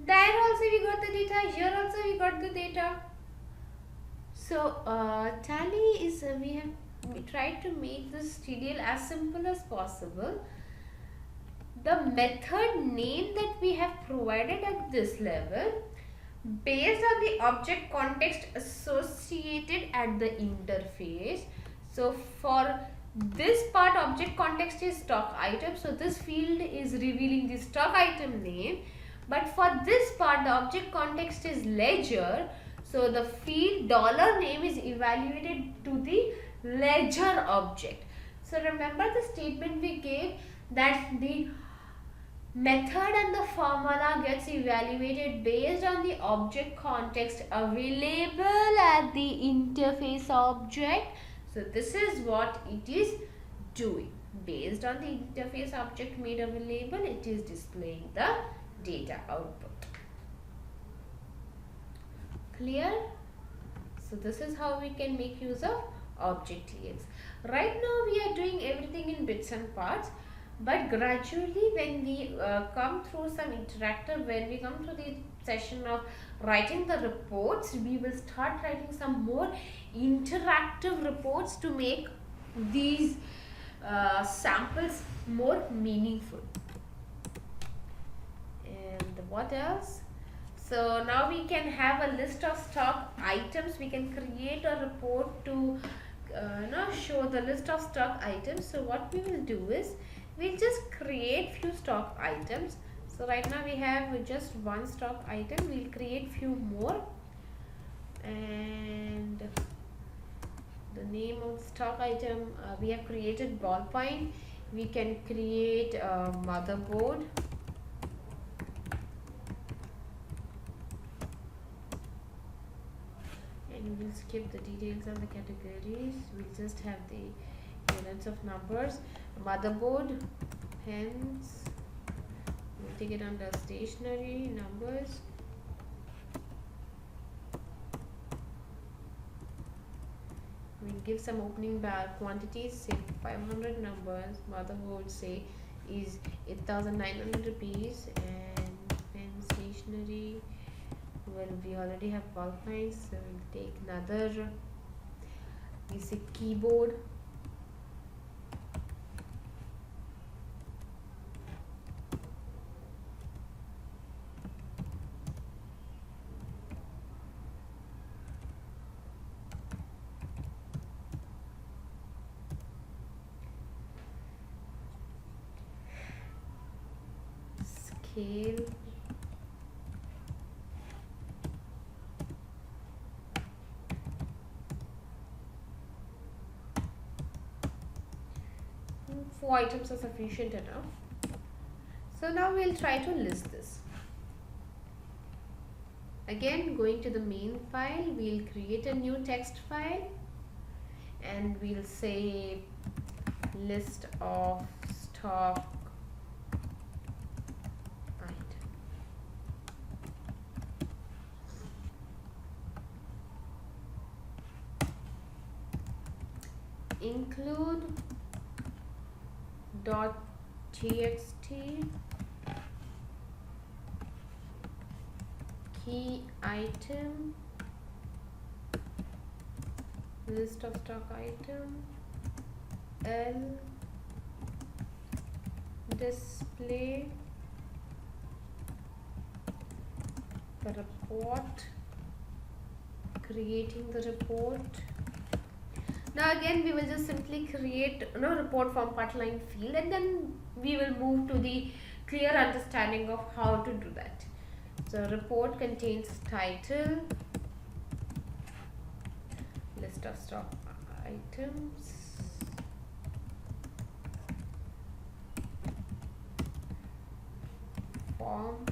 there also we got the data. Here also we got the data. So Tally is we tried to make this TDL as simple as possible. The method name that we have provided at this level, based on the object context associated at the interface. So for this part, object context is stock item. So this field is revealing the stock item name. But for this part, the object context is ledger. So the field $name is evaluated to the ledger object. So remember the statement we gave that the method and the formula gets evaluated based on the object context available at the interface object. So this is what it is doing. Based on the interface object made available, it is displaying the data output. Clear? So this is how we can make use of object ex. Right now we are doing everything in bits and parts. But gradually when we come through some interactive, when we come to the session of writing the reports, we will start writing some more interactive reports to make these samples more meaningful. And what else? So now we can have a list of stock items. We can create a report to now show the list of stock items. So what we will do is we'll just create few stock items. So right now we have just one stock item. We'll create few more, and the name of stock item, we have created ballpoint. We can create a motherboard. And we'll skip the details of the categories. We'll just have the units of numbers. Motherboard, pens. We'll take it under stationery, numbers. We'll give some opening quantities, say 500 numbers. Motherboard, say, is 8,900 rupees, and pen, stationery, well, we already have ballpoints, so we'll take another. We say keyboard. Scale. Four items are sufficient enough. So now we'll try to list this. Again, going to the main file, we'll create a new text file, and we'll say list of stock item. Include .txt key item, list of stock item, L, display the report, creating the report. Now again we will just simply create report from part line field, and then we will move to the clear understanding of how to do that. So report contains title, list of stock items, form,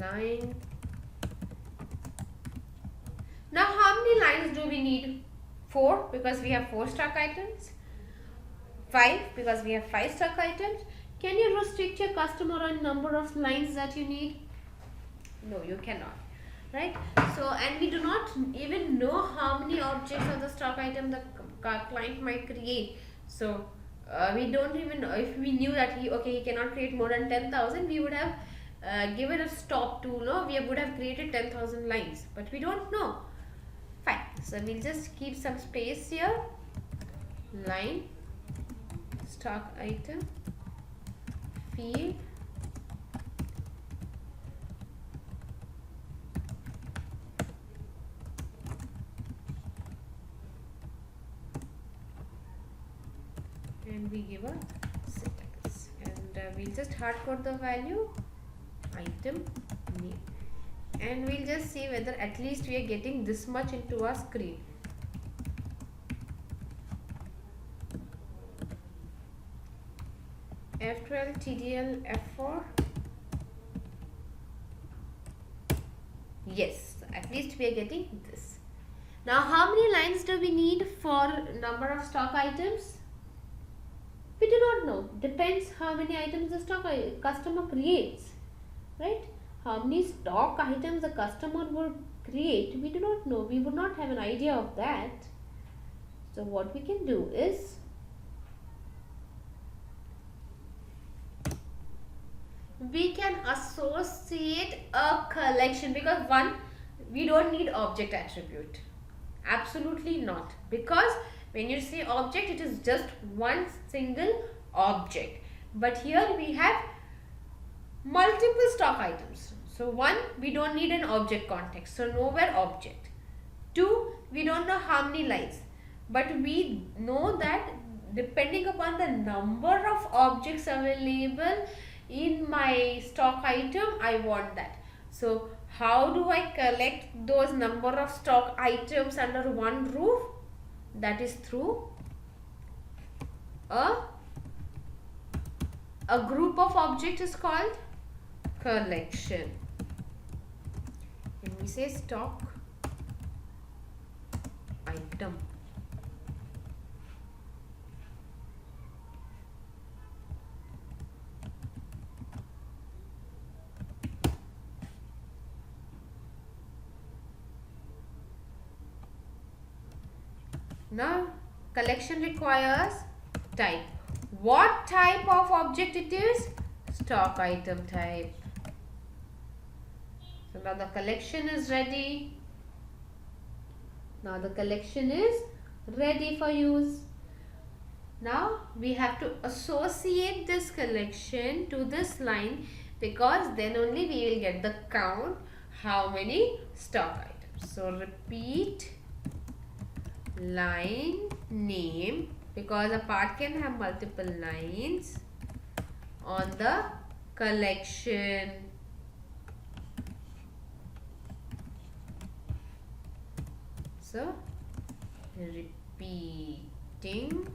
line. Now how many lines do we need? 4, because we have 4 stock items. 5, because we have 5 stock items. Can you restrict your customer on number of lines that you need? No, you cannot, right? So, and we do not even know how many objects of the stock item the client might create. So we don't even know. If we knew that he cannot create more than 10,000, we would have given a stop to, we would have created 10,000 lines, but we don't know. Fine, so we'll just keep some space here. Line, stock item, field, and we give a syntax, and we'll just hard code the value item name, and we'll just see whether at least we are getting this much into our screen. F12 TDL F4. Yes, at least we are getting this. Now how many lines do we need for number of stock items? We do not know. Depends how many items the stock customer creates, right? How many stock items the customer would create, we do not know. We would not have an idea of that. So what we can do is we can associate a collection, because one, we don't need object attribute. Absolutely not, because when you say object, it is just one single object. But here we have multiple stock items. So one, we don't need an object context, so nowhere object. Two, we don't know how many lines, but we know that depending upon the number of objects available in my stock item, I want that. So how do I collect those number of stock items under one roof? That is through a group of objects is called collection. When we say stock item, now collection requires type. What type of object it is? Stock item type. So now the collection is ready. Now the collection is ready for use. Now we have to associate this collection to this line, because then only we will get the count how many stock items. So repeat line name, because a part can have multiple lines on the collection. So repeating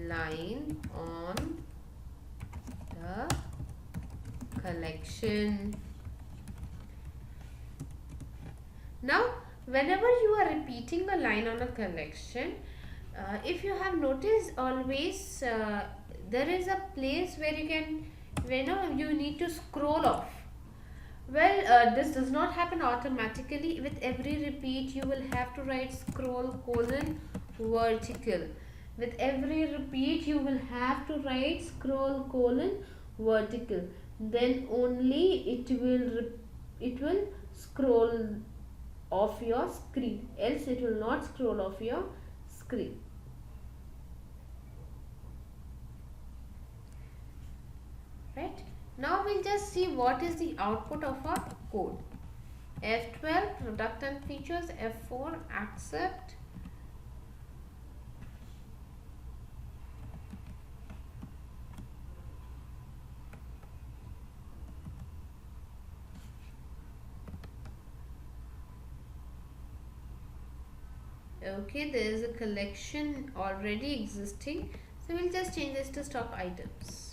line on the collection. Now whenever you are repeating a line on a collection, if you have noticed, always there is a place where you can, you need to scroll off. Well, this does not happen automatically. With every repeat you will have to write scroll : vertical. With every repeat you will have to write scroll : vertical. Then only it will scroll off your screen, else it will not scroll off your screen. Right? Now we'll just see what is the output of our code. F12 product and features, F4 accept, okay, there is a collection already existing, so we'll just change this to stock items.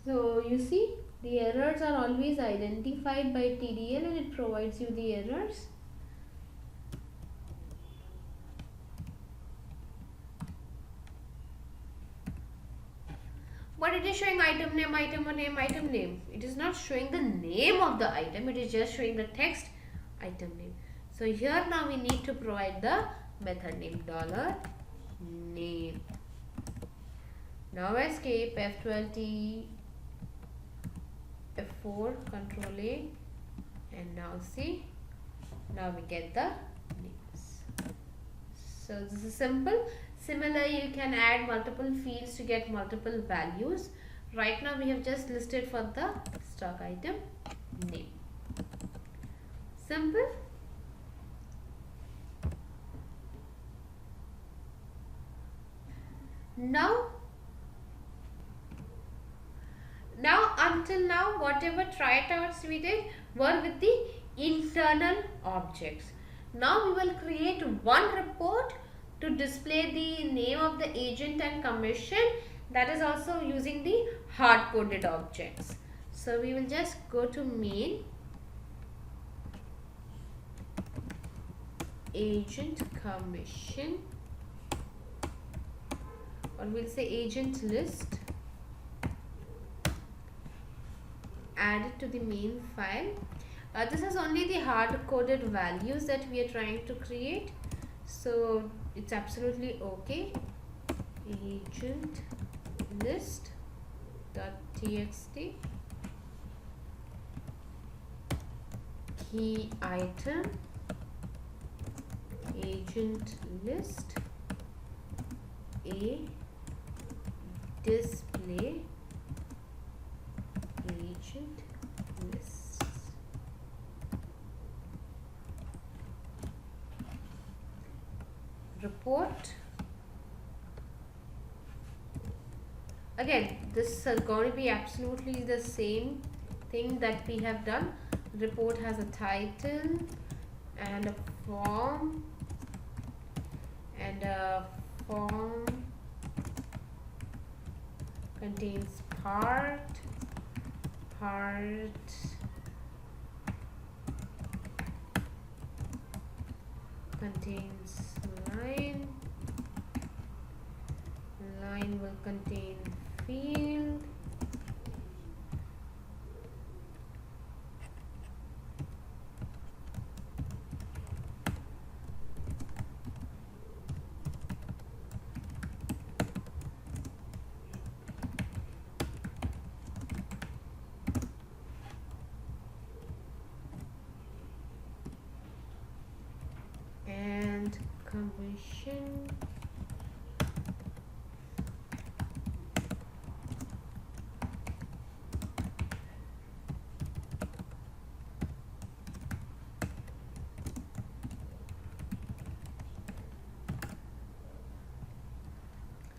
So you see, the errors are always identified by TDL and it provides you the errors. But it is showing item name, item name, item name. It is not showing the name of the item, it is just showing the text item name. So here now we need to provide the method name, $name. Now escape, F12T, F4, Control A, and now see, now we get the names. So this is simple. Similarly, you can add multiple fields to get multiple values. Right now we have just listed for the stock item name. Simple. Now until now whatever tryouts we did were with the internal objects. Now we will create one report to display the name of the agent and commission, that is also using the hard-coded objects. So we will just go to main, agent commission, or we'll say agent list, add it to the main file. This is only the hard-coded values that we are trying to create, so it's absolutely okay. Agent list .txt, key item, agent list, a display agent lists. Report. Again, this is going to be absolutely the same thing that we have done. Report has a title and a form, and a form contains part contains line will contain field, and commission.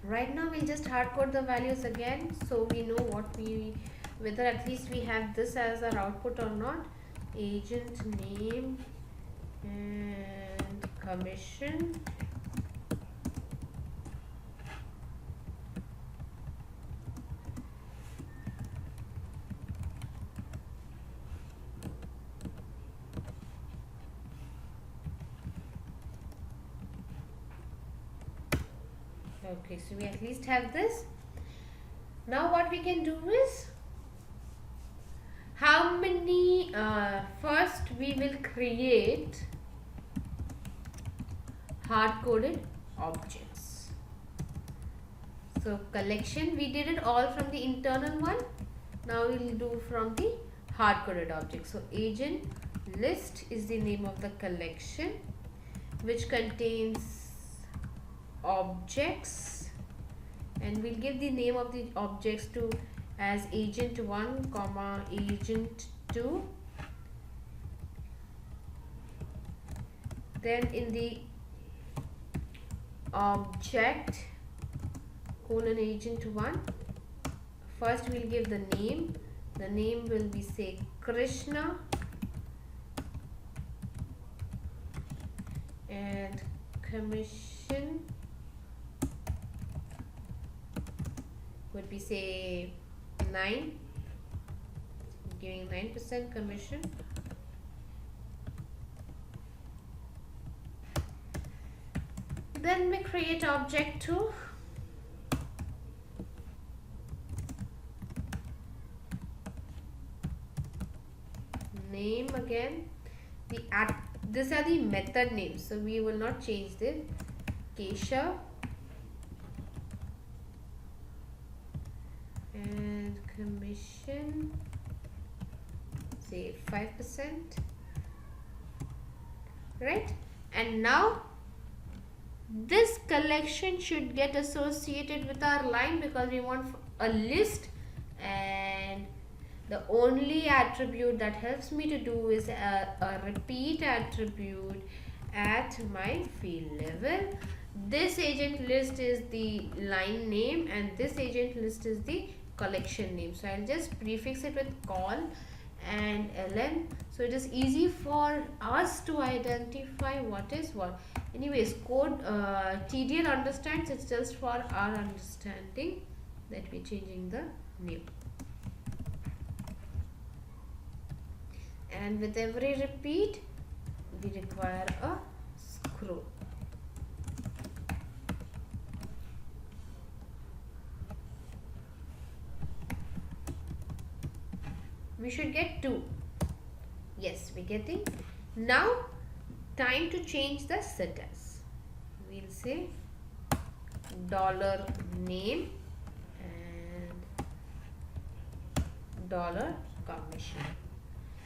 Right now we'll just hard code the values again, so we know whether at least we have this as our output or not. Agent name and commission. Okay, so we at least have this. Now what we can do is, how many, first we will create hard-coded objects. So collection, we did it all from the internal one. Now we will do from the hard-coded object. So agent list is the name of the collection, which contains objects, and we'll give the name of the objects to as agent1 comma agent2. Then in the object colon agent1, first we'll give the name will be, say, Krishna, and commission would be, say, 9, giving 9% commission. Then we create object 2. Name again. These are the method names, so we will not change this. Keshav and commission, say 5%, right? And now this collection should get associated with our line, because we want a list, and the only attribute that helps me to do is a repeat attribute at my field level. This agent list is the line name, and this agent list is the collection name. So I'll just prefix it with call and ln, so it is easy for us to identify what is what. Anyways, code TDL understands, it's just for our understanding that we're changing the name. And with every repeat we require a scroll. We should get 2. Yes, we're getting. Now, time to change the status. We'll say $name and $commission.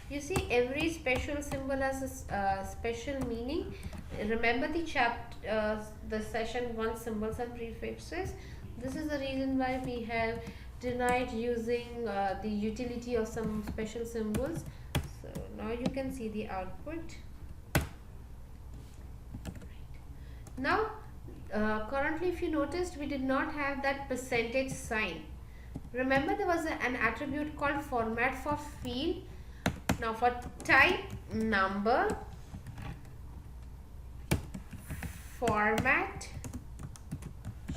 You see, every special symbol has a special meaning. Remember the session 1, symbols and prefixes. This is the reason why we have denied using the utility of some special symbols. So now you can see the output. Now, currently, if you noticed, we did not have that percentage sign. Remember, there was an attribute called format for field. Now, for type number, format,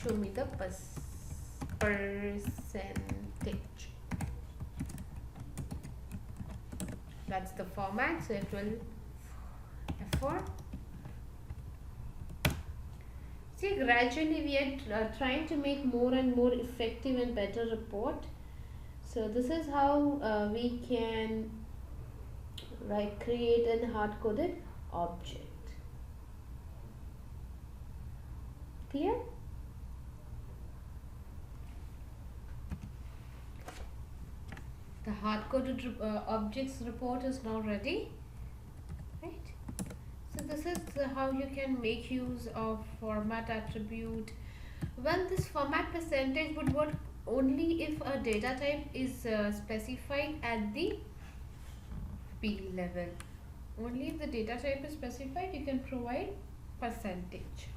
show me the percentage. That's the format. So it will F4. See, gradually we are trying to make more and more effective and better report. So this is how we can create a hard-coded object. Clear? The hard-coded objects report is now ready. Right? So this is how you can make use of format attribute. Well, this format percentage would work only if a data type is specified at the field level. Only if the data type is specified, you can provide percentage.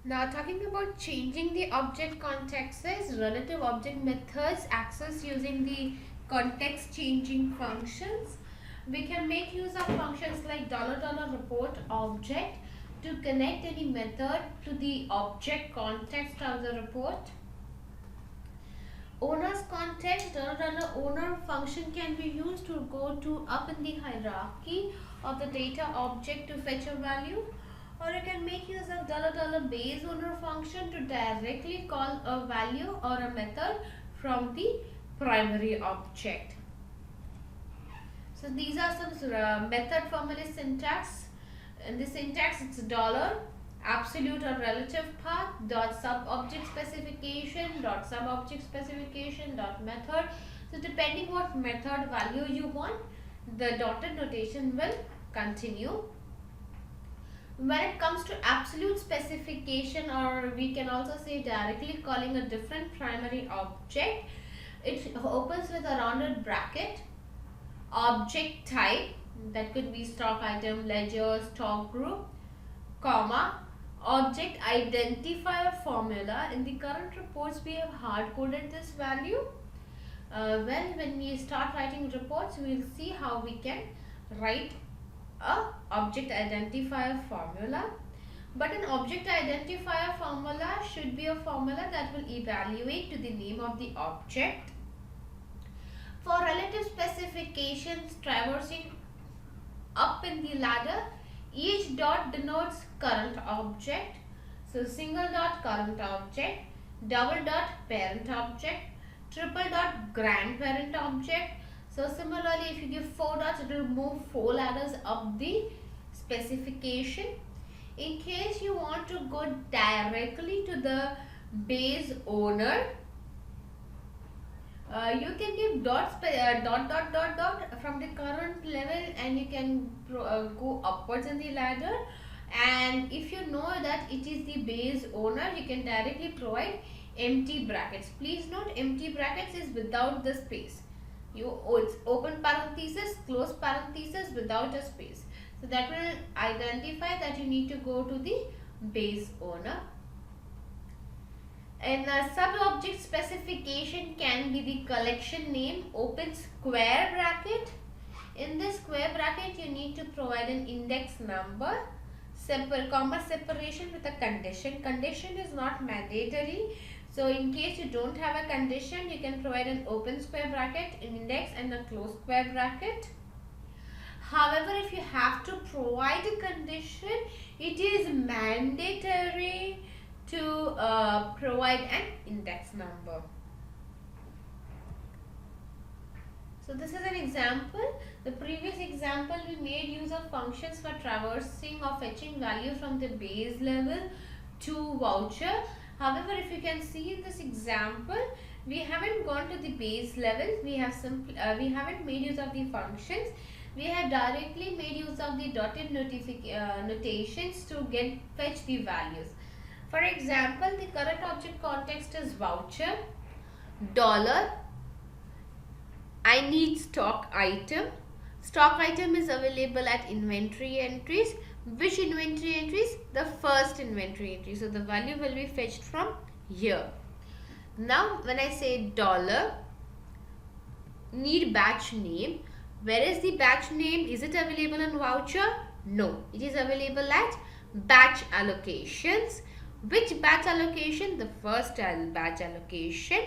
Now, talking about changing the object contexts, relative object methods access using the context changing functions. We can make use of functions like $report object to connect any method to the object context of the report. Owner's context, $owner function can be used to go to up in the hierarchy of the data object to fetch a value. Or you can make use of $base owner function to directly call a value or a method from the primary object. So these are some method formula syntax. In the syntax, it's $absolute or relative path, sub object specification, sub object specification, method. So depending what method value you want, the dotted notation will continue. When it comes to absolute specification, or we can also say directly calling a different primary object, it opens with a rounded bracket, object type, that could be stock item, ledger, stock group, comma, object identifier formula. In the current reports, we have hard-coded this value. When we start writing reports, we will see how we can write a object identifier formula. But an object identifier formula should be a formula that will evaluate to the name of the object. For relative specifications traversing up in the ladder, each dot denotes current object. So single dot current object, double dot parent object, triple dot grandparent object. So similarly, if you give 4 dots, it will move 4 ladders up the specification. In case you want to go directly to the base owner, you can give dot from the current level, and you can go upwards in the ladder. And if you know that it is the base owner, you can directly provide empty brackets. Please note, empty brackets is without the space. It's open parenthesis, close parenthesis without a space. So that will identify that you need to go to the base owner. And a sub-object specification can be the collection name, open square bracket. In this square bracket, you need to provide an index number, comma separation with a condition. Condition is not mandatory. So in case you don't have a condition, you can provide an open square bracket, an index, and a closed square bracket. However, if you have to provide a condition, it is mandatory to provide an index number. So this is an example. The previous example, we made use of functions for traversing or fetching value from the base level to voucher. However, if you can see in this example, we haven't gone to the base level. We haven't made use of the functions. We have directly made use of the dotted notations to fetch the values. For example, the current object context is voucher, dollar. I need stock item. Stock item is available at inventory entries. Which inventory entries? The first inventory entry. So the value will be fetched from here. Now when I say dollar, need batch name. Where is the batch name? Is it available in voucher? No. It is available at batch allocations. Which batch allocation? The first batch allocation.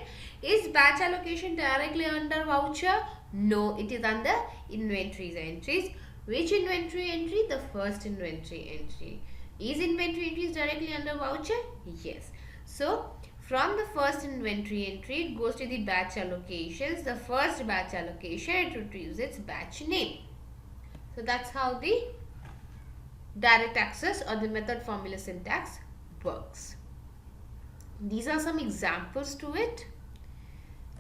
Is batch allocation directly under voucher? No, it is under inventories entries. Which inventory entry? The first inventory entry. Is inventory entries directly under voucher? Yes. So, from the first inventory entry, it goes to the batch allocations. The first batch allocation, it retrieves its batch name. So, that's how the direct access or the method formula syntax works. These are some examples to it.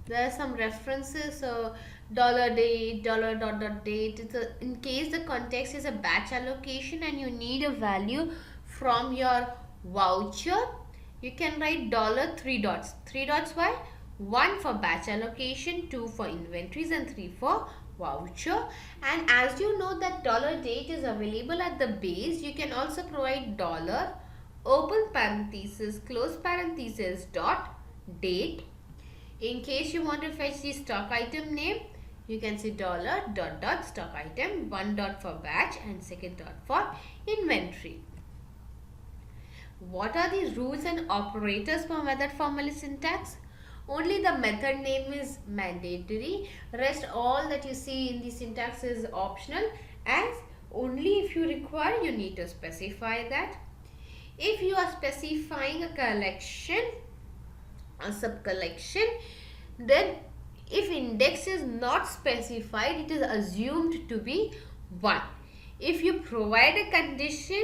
There are some references. So $date, $date. In case the context is a batch allocation and you need a value from your voucher, you can write $3 dots. 3 dots why? 1 for batch allocation, 2 for inventories, and 3 for voucher. And as you know that $date is available at the base, you can also provide dollar, open parenthesis, close parenthesis, dot, date. In case you want to fetch the stock item name, you can say dollar, dot, dot, stock item, 1 dot for batch and second dot for inventory. What are the rules and operators for method formula syntax? Only the method name is mandatory. Rest all that you see in the syntax is optional, as only if you require you need to specify that. If you are specifying a collection, a sub-collection, then if index is not specified, it is assumed to be 1. If you provide a condition,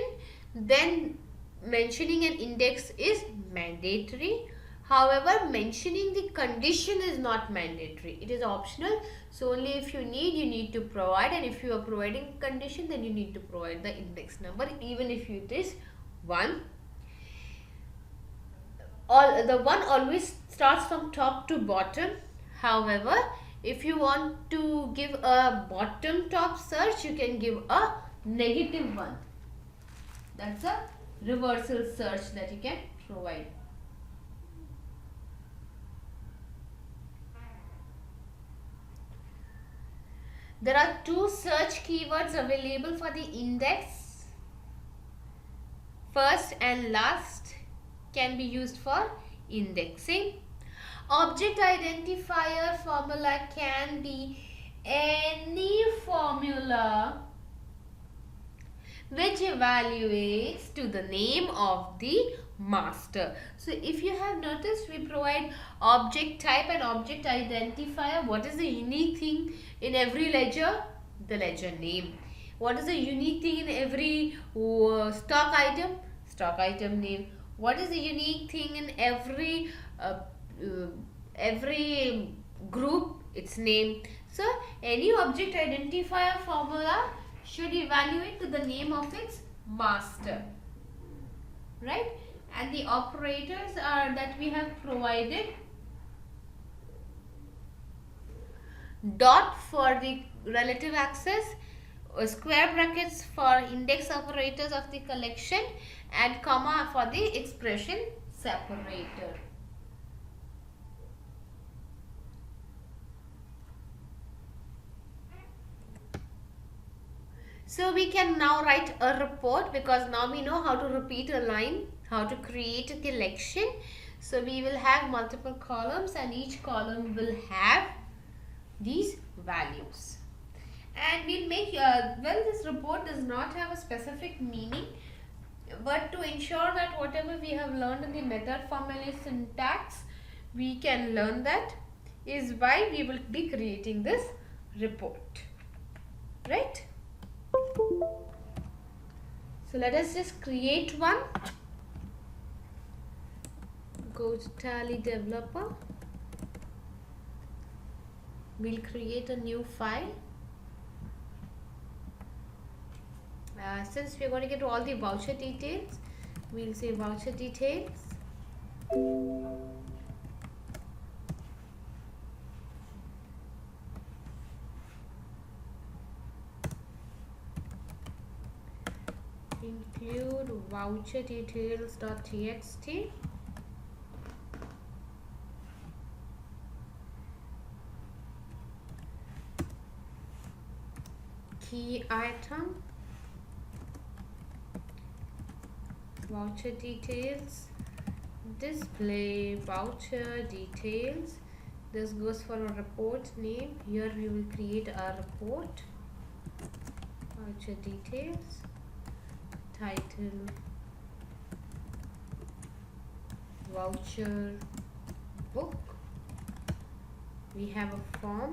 then mentioning an index is mandatory. However, mentioning the condition is not mandatory. It is optional. So only if you need to provide, and if you are providing condition, then you need to provide the index number, even if it is 1. The 1 always starts from top to bottom. However, if you want to give a bottom top search, you can give a -1. That's a reversal search that you can provide. There are 2 search keywords available for the index. First and last can be used for indexing. Object identifier formula can be any formula which evaluates to the name of the master. So if you have noticed, we provide object type and object identifier. What is the unique thing in every ledger? The ledger name. What is the unique thing in every stock item? Stock item name. What is the unique thing in every group? Its name. So any object identifier formula should evaluate to the name of its master, right? And the operators are that we have provided: dot for the relative access, square brackets for index operators of the collection, and comma for the expression separator. So we can now write a report, because now we know how to repeat a line, how to create a collection. So we will have multiple columns, and each column will have these values. and we'll make well, this report does not have a specific meaning, but to ensure that whatever we have learned in the method, formula, syntax, we can learn that, is why we will be creating this report, right? So let us just create one. Go to Tally Developer. We'll create a new file. Since we're going to get all the voucher details, we'll say voucher details. Include voucher details.txt. Key item, voucher details, display voucher details. This goes for a report name. Here we will create a report. Voucher details, title, voucher book. We have a form.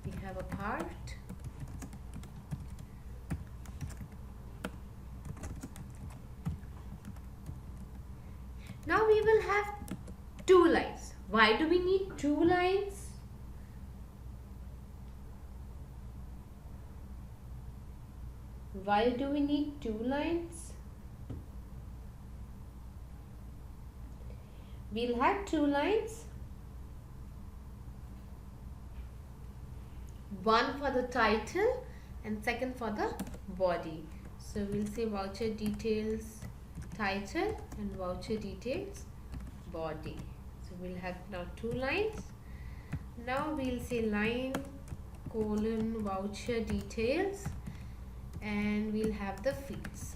We have a part. Now we will have 2 lines. Why do we need 2 lines? Why do we need 2 lines? We'll have 2 lines. One for the title and second for the body. So we'll say voucher details title and voucher details body. So we'll have now 2 lines. Now we'll say line colon voucher details, and we'll have the fields.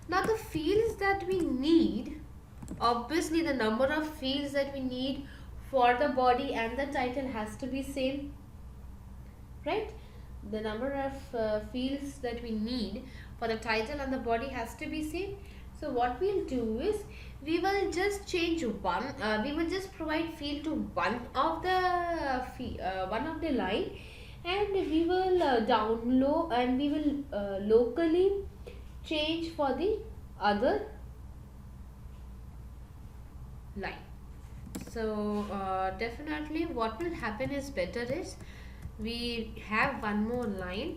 Now the fields that we need, obviously the number of fields that we need for the body and the title has to be same, right? The number of fields that we need for the title and the body has to be same. So what we'll do is we will just change one. We will just provide field to one of the line, and we will download, and we will locally change for the other line. So definitely what will happen is better is we have one more line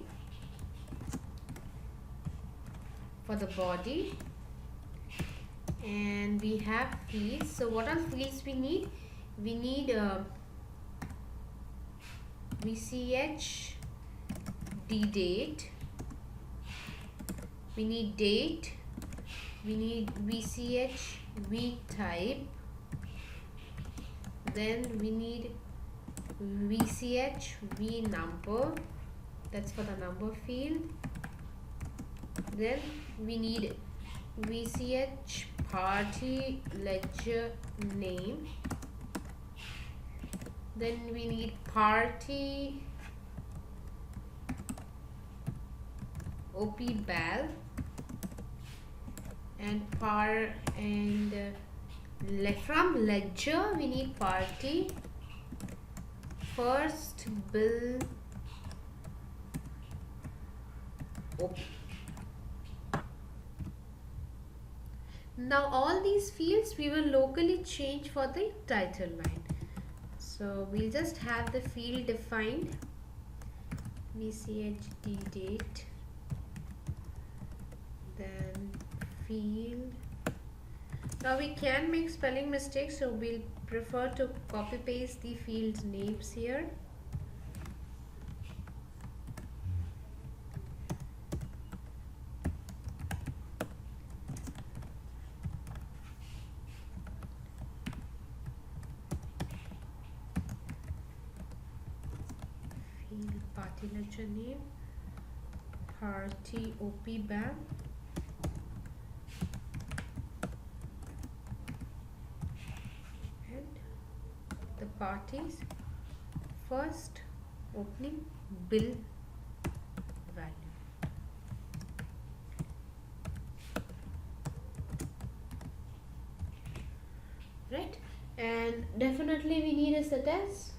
for the body, and we have fields. So what are fields we need? We need VCH date, we need date, we need VCH week type, then we need VCH V number, that's for the number field, then we need VCH party ledger name, then we need party OP bal, and from ledger we need party first bill OP. Now all these fields we will locally change for the title line. So we'll just have the field defined, VCH date, then field. Now we can make spelling mistakes, so we'll prefer to copy paste the field names here. Field party ledger name, party OP band, parties first opening bill value. Right, and definitely we need a set as.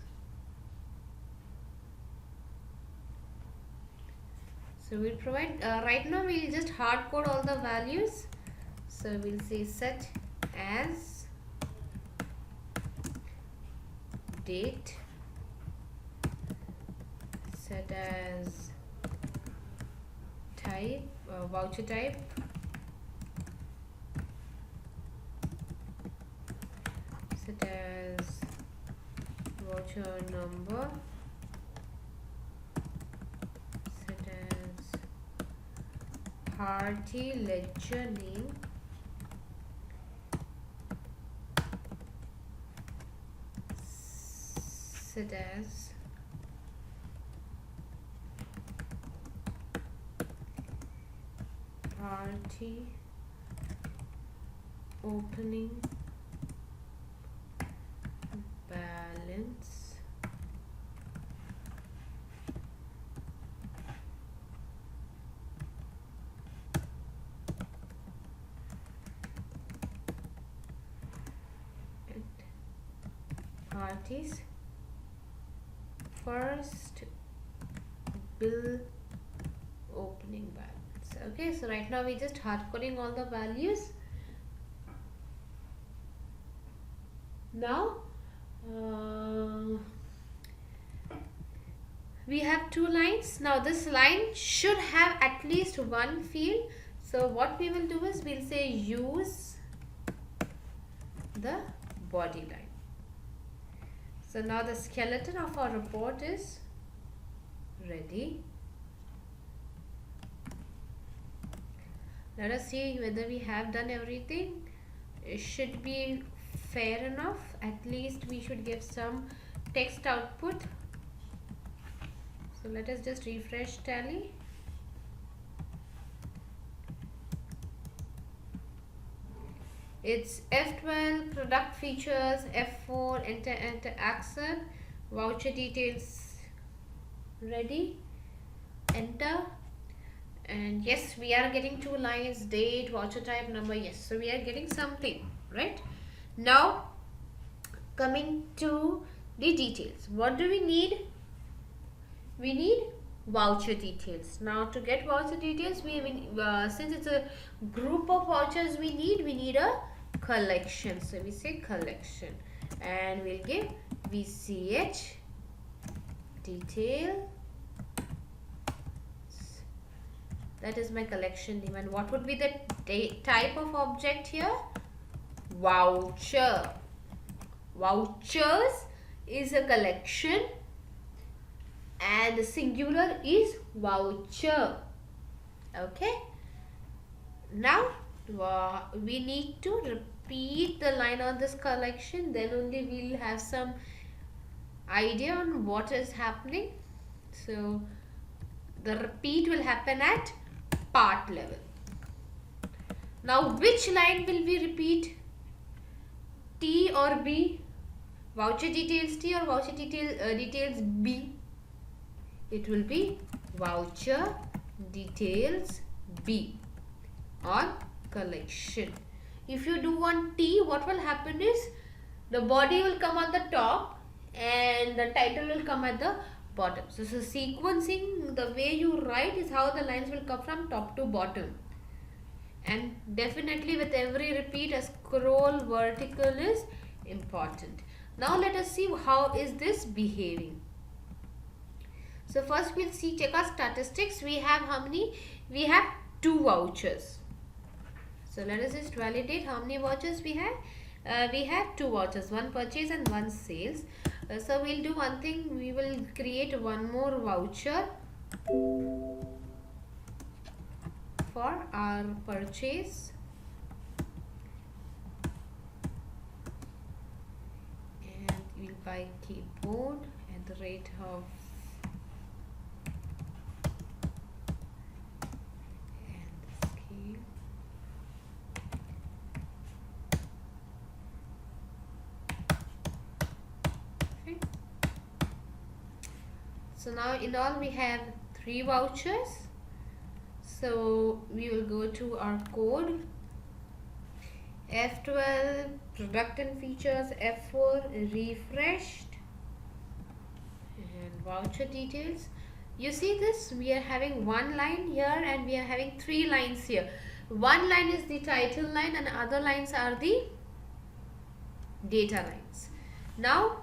So we'll provide, right now we'll just hard code all the values. So we'll say set as date, set as type, voucher type, set as voucher number, set as party ledger name, set as party opening balance, and parties first bill opening balance. Okay, so right now we just hard coding all the values. Now we have two lines. Now this line should have at least one field. So what we will do is we'll say use the body line. So now the skeleton of our report is ready. Let us see whether we have done everything. It should be fair enough. At least we should give some text output. So let us just refresh Tally. It's F12, product features, F4, enter accent, voucher details ready, enter. And yes, we are getting two lines, date, voucher type, number. Yes, so we are getting something, right? Now coming to the details, what do we need? We need voucher details. Now to get voucher details, since it's a group of vouchers, we need a collection. So we say collection, and we'll give VCH detail. That is my collection name. And what would be the type of object here? Voucher. Vouchers is a collection and the singular is voucher. Okay. Now we need to repeat the line on this collection. Then only we'll have some idea on what is happening. So the repeat will happen at part level. Now which line will we repeat? T or B? Voucher details T or voucher details B? It will be voucher details B on collection. If you do on T, what will happen is the body will come on the top and the title will come at the bottom. So sequencing, the way you write is how the lines will come from top to bottom. And definitely with every repeat, a scroll vertical is important. Now let us see how is this behaving. So first we'll see, check our statistics. We have how many? We have 2 vouchers. So let us just validate how many vouchers we have. We have 2 vouchers, one purchase and one sales. So we'll do one thing. We will create one more voucher for our purchase. And we'll buy keyboard at the rate of So now in all we have 3 vouchers. So we will go to our code. F12 product and features, F4 refreshed, and voucher details. You see this, we are having one line here and we are having 3 lines here. One line is the title line and other lines are the data lines. Now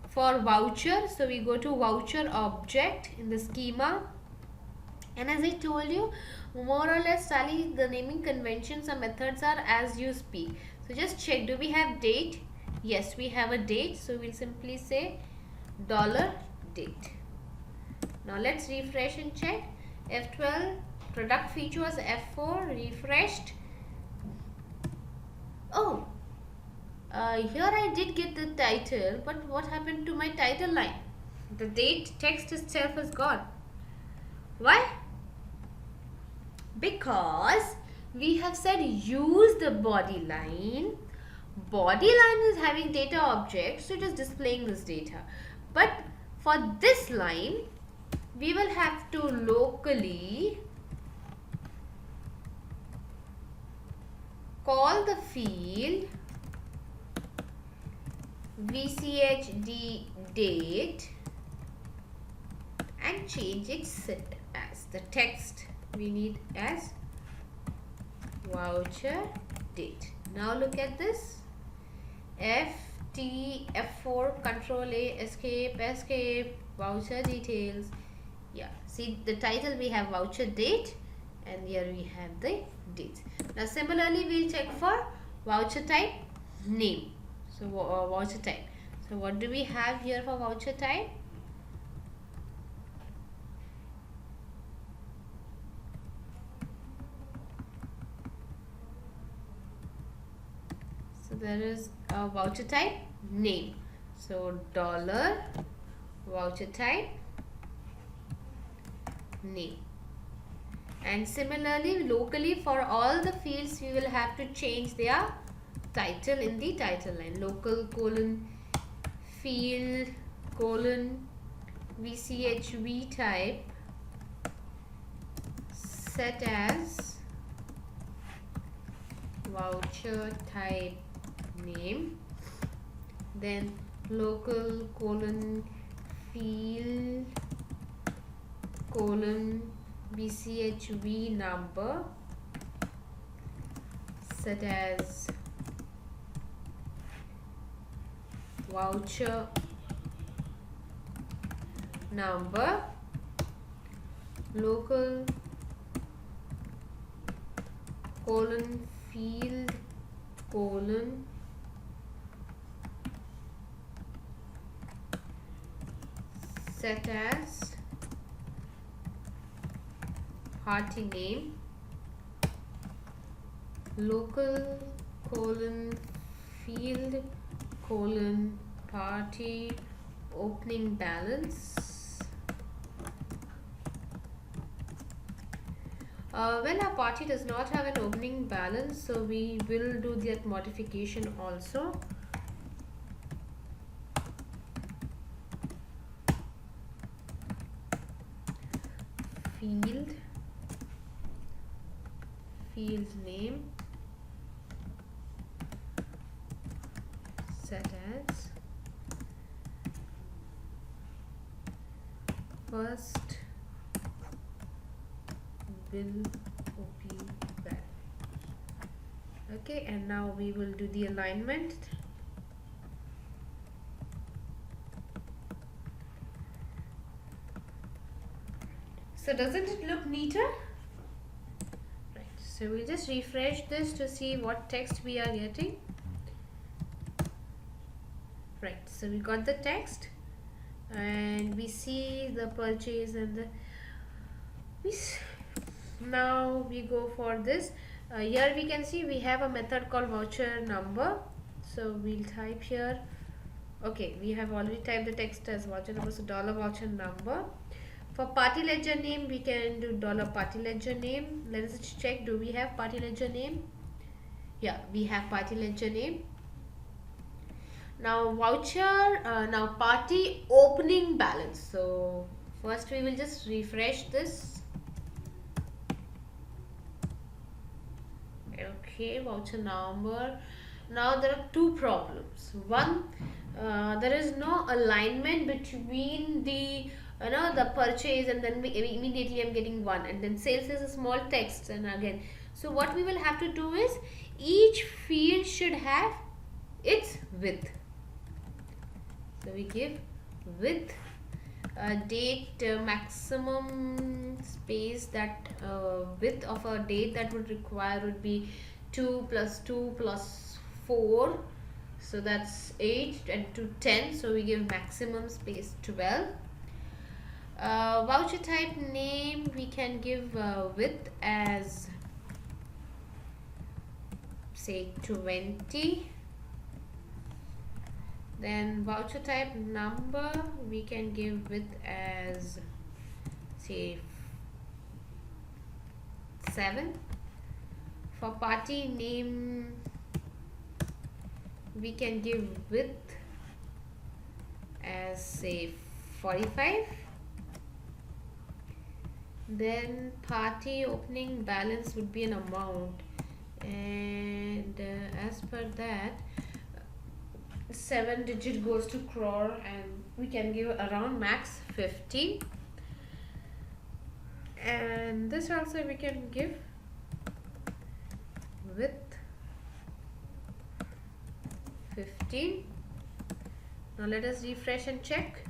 for voucher, so we go to voucher object in the schema, and as I told you, more or less Tally, the naming conventions or methods are as you speak. So just check, do we have date? Yes, we have a date, so we'll simply say $date. Now let's refresh and check. F12 product features, F4 refreshed. Oh, here I did get the title, but what happened to my title line? The date text itself is gone. Why? Because we have said use the body line. Body line is having data object, so it is displaying this data. But for this line, we will have to locally call the field vchd date and change it set as the text we need as voucher date. Now look at this. F4 control A, escape, voucher details. Yeah, see the title we have voucher date and here we have the date. Now similarly we'll check for voucher type name. So voucher type. So what do we have here for voucher type? So there is a voucher type name. So $voucher type name. And similarly locally for all the fields we will have to change their title in the title line. Local colon field colon vchv type set as voucher type name, then local colon field colon vchv number set as voucher number, local colon field colon set as party name, local colon field colon party opening balance. Well, our party does not have an opening balance, so we will do that modification also. Field name set as first will OP value. Okay, and now we will do the alignment. So doesn't it look neater? Right, so we'll just refresh this to see what text we are getting. Right, so we got the text and we see the purchase and the now we go for this. Here we can see we have a method called voucher number, so we'll type here. Okay, we have already typed the text as voucher number, so $voucher number. For party ledger name we can do $party ledger name. Let us check, do we have party ledger name? Yeah, we have party ledger name. Now voucher, now party opening balance. So first we will just refresh this. Okay, voucher number. Now there are two problems. One, there is no alignment between the the purchase, and then immediately I'm getting one, and then sales is a small text, and again. So what we will have to do is each field should have its width. So we give width, date, maximum space, that width of a date that would require would be 2 plus 2 plus 4, so that's 8, and to 10, so we give maximum space 12. Voucher type name, we can give width as say 20. Then voucher type number, we can give width as say 7. For party name, we can give width as say 45. Then party opening balance would be an amount, and as per that 7 digit goes to crore, and we can give around max 50. And this also we can give width 15. Now let us refresh and check.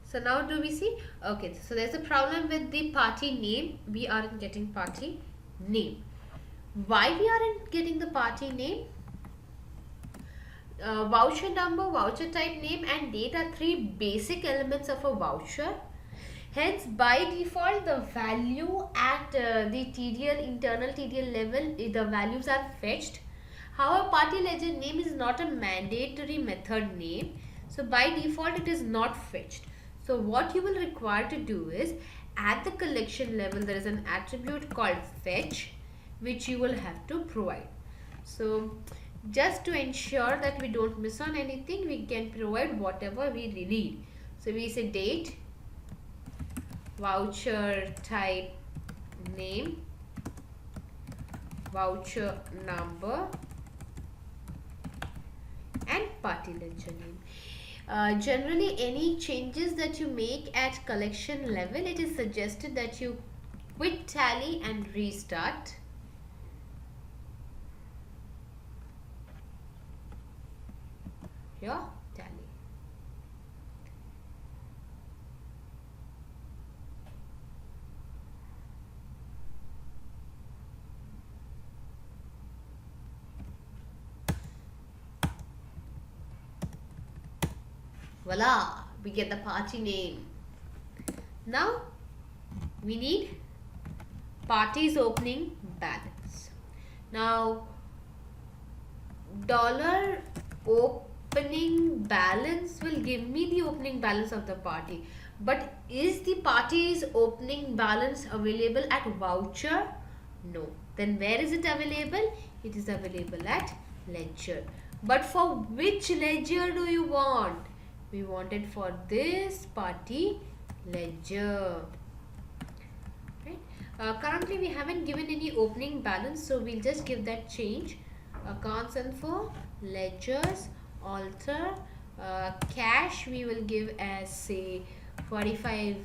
So now do we see? Okay, so there's a problem with the party name. We aren't getting party name. Why we aren't getting the party name? Voucher number, voucher type name, and date are 3 basic elements of a voucher. Hence, by default, the value at the TDL, internal TDL level, the values are fetched. However, party ledger name is not a mandatory method name. So, by default, it is not fetched. So, what you will require to do is, at the collection level, there is an attribute called fetch, which you will have to provide. So, just to ensure that we don't miss on anything, we can provide whatever we need. So we say date, voucher type name, voucher number, and party ledger name. Generally, any changes that you make at collection level, it is suggested that you quit Tally and restart. Your Tally. Voila, we get the party name. Now we need party's opening balance. Now dollar opening balance will give me the opening balance of the party, but is the party's opening balance available at voucher? No. Then where is it available? It is available at ledger. But for which ledger do you want? We want it for this party ledger. Right? Currently we haven't given any opening balance, so we'll just give that change. Accounts info, ledgers, alter, cash we will give as say 45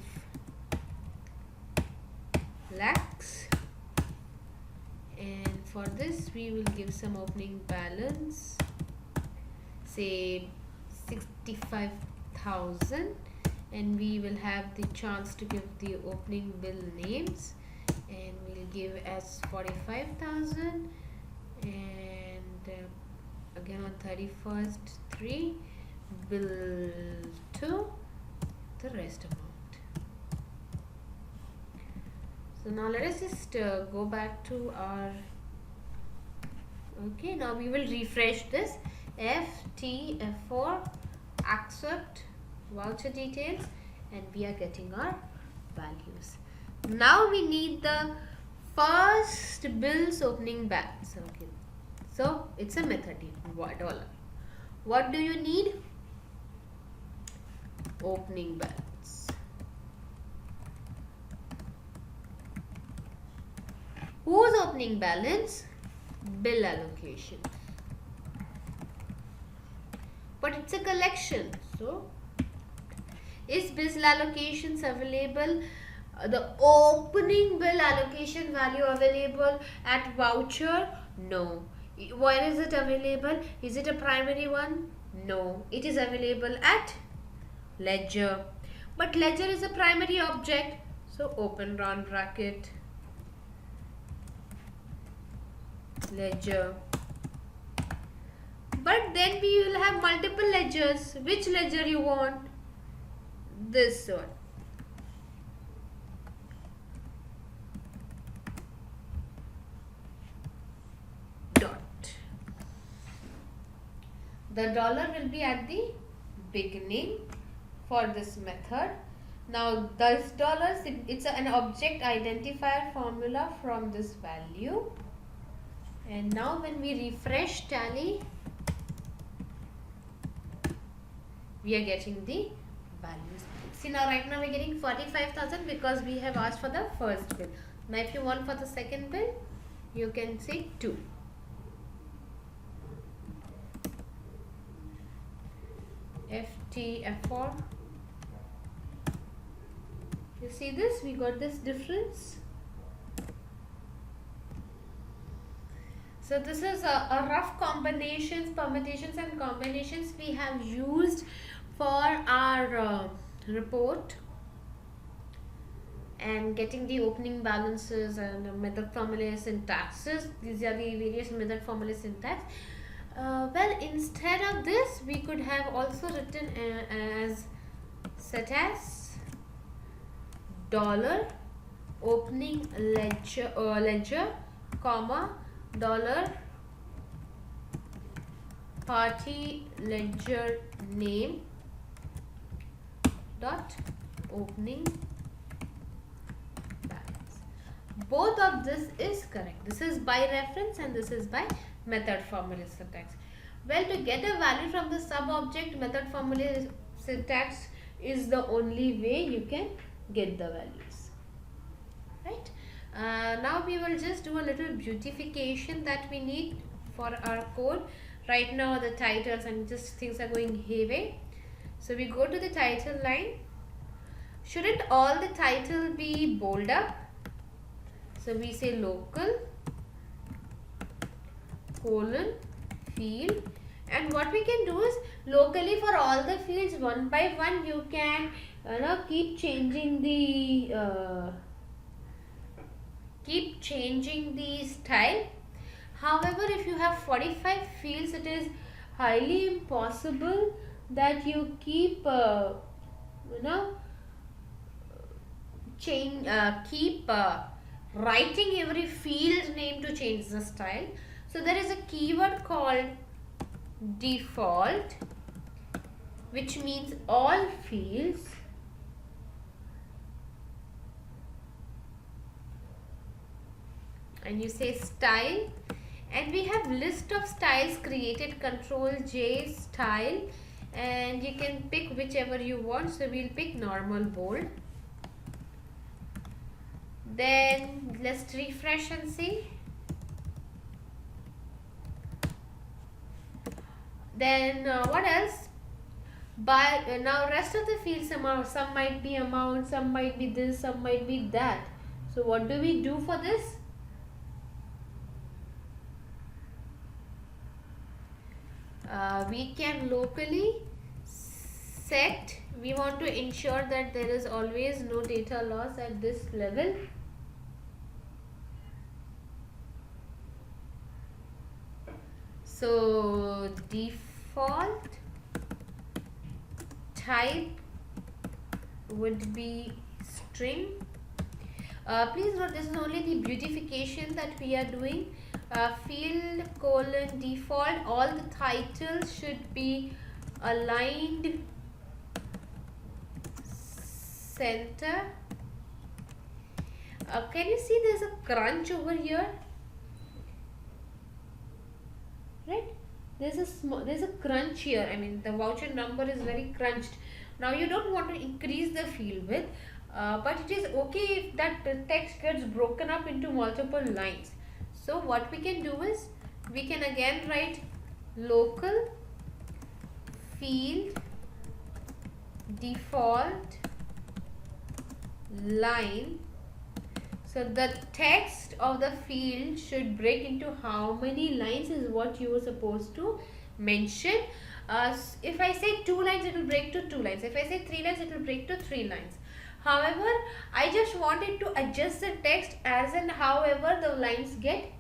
lakhs, and for this we will give some opening balance, say 65,000, and we will have the chance to give the opening bill names, and we'll give as 45,000, and again on 31st 3 bill 2 the rest amount. So now let us just go back to our, okay, now we will refresh this. F4 accept voucher details, and we are getting our values. Now we need the first bill's opening balance. Okay, So it's a method dollar. What do you need? Opening balance. Whose opening balance? Bill allocation. But it's a collection. So is bill allocations available? The opening bill allocation value available at voucher? No. Where is it available? Is it a primary one? No. It is available at ledger. But ledger is a primary object. So open round bracket. Ledger. But then we will have multiple ledgers. Which ledger you want? This one. The dollar will be at the beginning for this method. Now this dollar, it's an object identifier formula from this value. And now when we refresh Tally, we are getting the values. See, now right now we are getting 45,000 because we have asked for the first bill. Now if you want for the second bill, you can say 2. FTFR. You see this? We got this difference. So this is a rough combinations, permutations and combinations we have used for our report and getting the opening balances and method formula syntaxes. These are the various method formula syntax. Well, instead of this, we could have also written as set as dollar opening ledger, comma dollar party ledger name dot opening balance. Both of this is correct. This is by reference and this is by method formula syntax. Well, to get a value from the sub-object, method formula syntax is the only way you can get the values. Right? Now we will just do a little beautification that we need for our code. Right now the titles and just things are going hayway. So we go to the title line. Shouldn't all the title be bold up? So we say local colon field, and what we can do is locally for all the fields one by one you can keep changing the style. However, if you have 45 fields, it is highly impossible that you keep writing every field name to change the style. So there is a keyword called default, which means all fields and you say style, and we have list of styles created, Ctrl+J style, and you can pick whichever you want. So we'll pick normal bold. Then let's refresh and see. Then what else? By now rest of the fields amount, some might be amount, some might be this, some might be that. So what do we do for this? We can locally set, we want to ensure that there is always no data loss at this level. So default type would be string. Please note this is only the beautification that we are doing. Field colon default, all the titles should be aligned center. Can you see there's a crunch over here? there's a crunch here. I mean, the voucher number is very crunched. Now you don't want to increase the field width, but it is okay if that text gets broken up into multiple lines. So what we can do is, we can again write local field default line. So the text of the field should break into how many lines is what you were supposed to mention. If I say 2 lines, it will break to 2 lines. If I say 3 lines, it will break to 3 lines. However, I just wanted to adjust the text as and however the lines get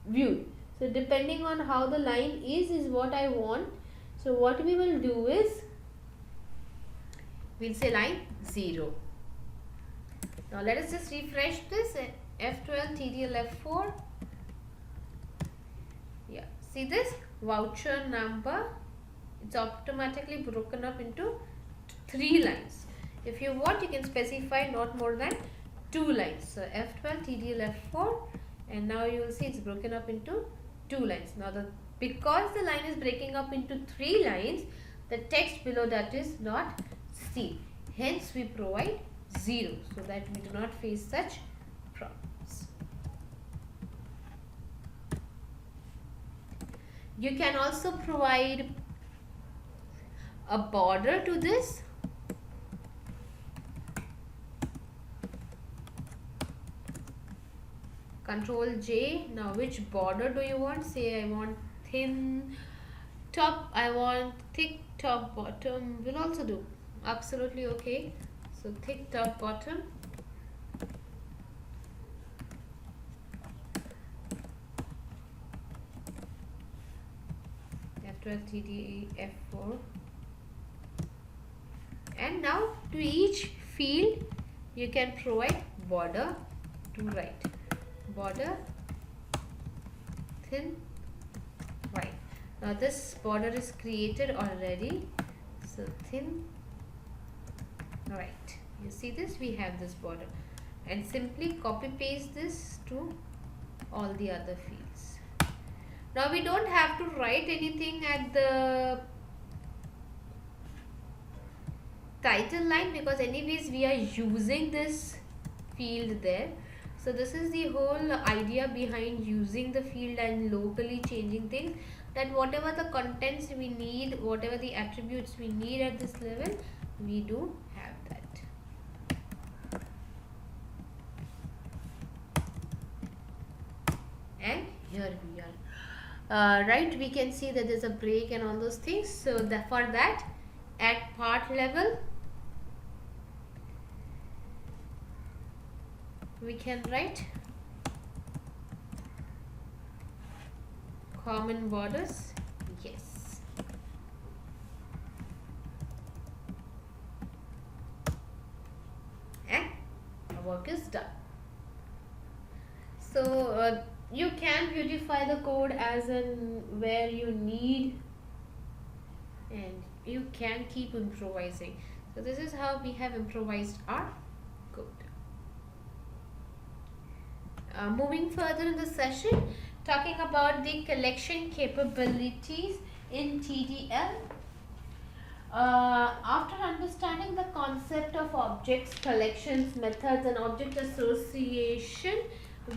viewed. So depending on how the line is what I want. So what we will do is, we'll say line 0. Now let us just refresh this. F12 TDL F4. Yeah, see this voucher number, it's automatically broken up into 3 lines. If you want, you can specify not more than 2 lines. So F12 TDL F4, and now you will see it's broken up into 2 lines. Now because the line is breaking up into 3 lines, the text below that is not seen. Hence we provide 0 so that we do not face such problems. You can also provide a border to this. Control J. Now which border do you want? Say I want thin top, I want thick top, bottom will also do. Absolutely okay. So thick top, bottom. F12 TD F4. And now to each field you can provide border to right. Border thin white. Now this border is created already. So thin right. You see this? We have this border. And simply copy paste this to all the other fields. Now we don't have to write anything at the title line, because anyways we are using this field there. So this is the whole idea behind using the field and locally changing things, that whatever the contents we need, whatever the attributes we need at this level, we do have that. And here we are. Right, we can see that there's a break and all those things. So for that, at part level, we can write common borders, yes. And our work is done. So you can beautify the code as in where you need, and you can keep improvising. So this is how we have improvised our code. Moving further in the session, talking about the collection capabilities in TDL. After understanding the concept of objects, collections, methods and object association,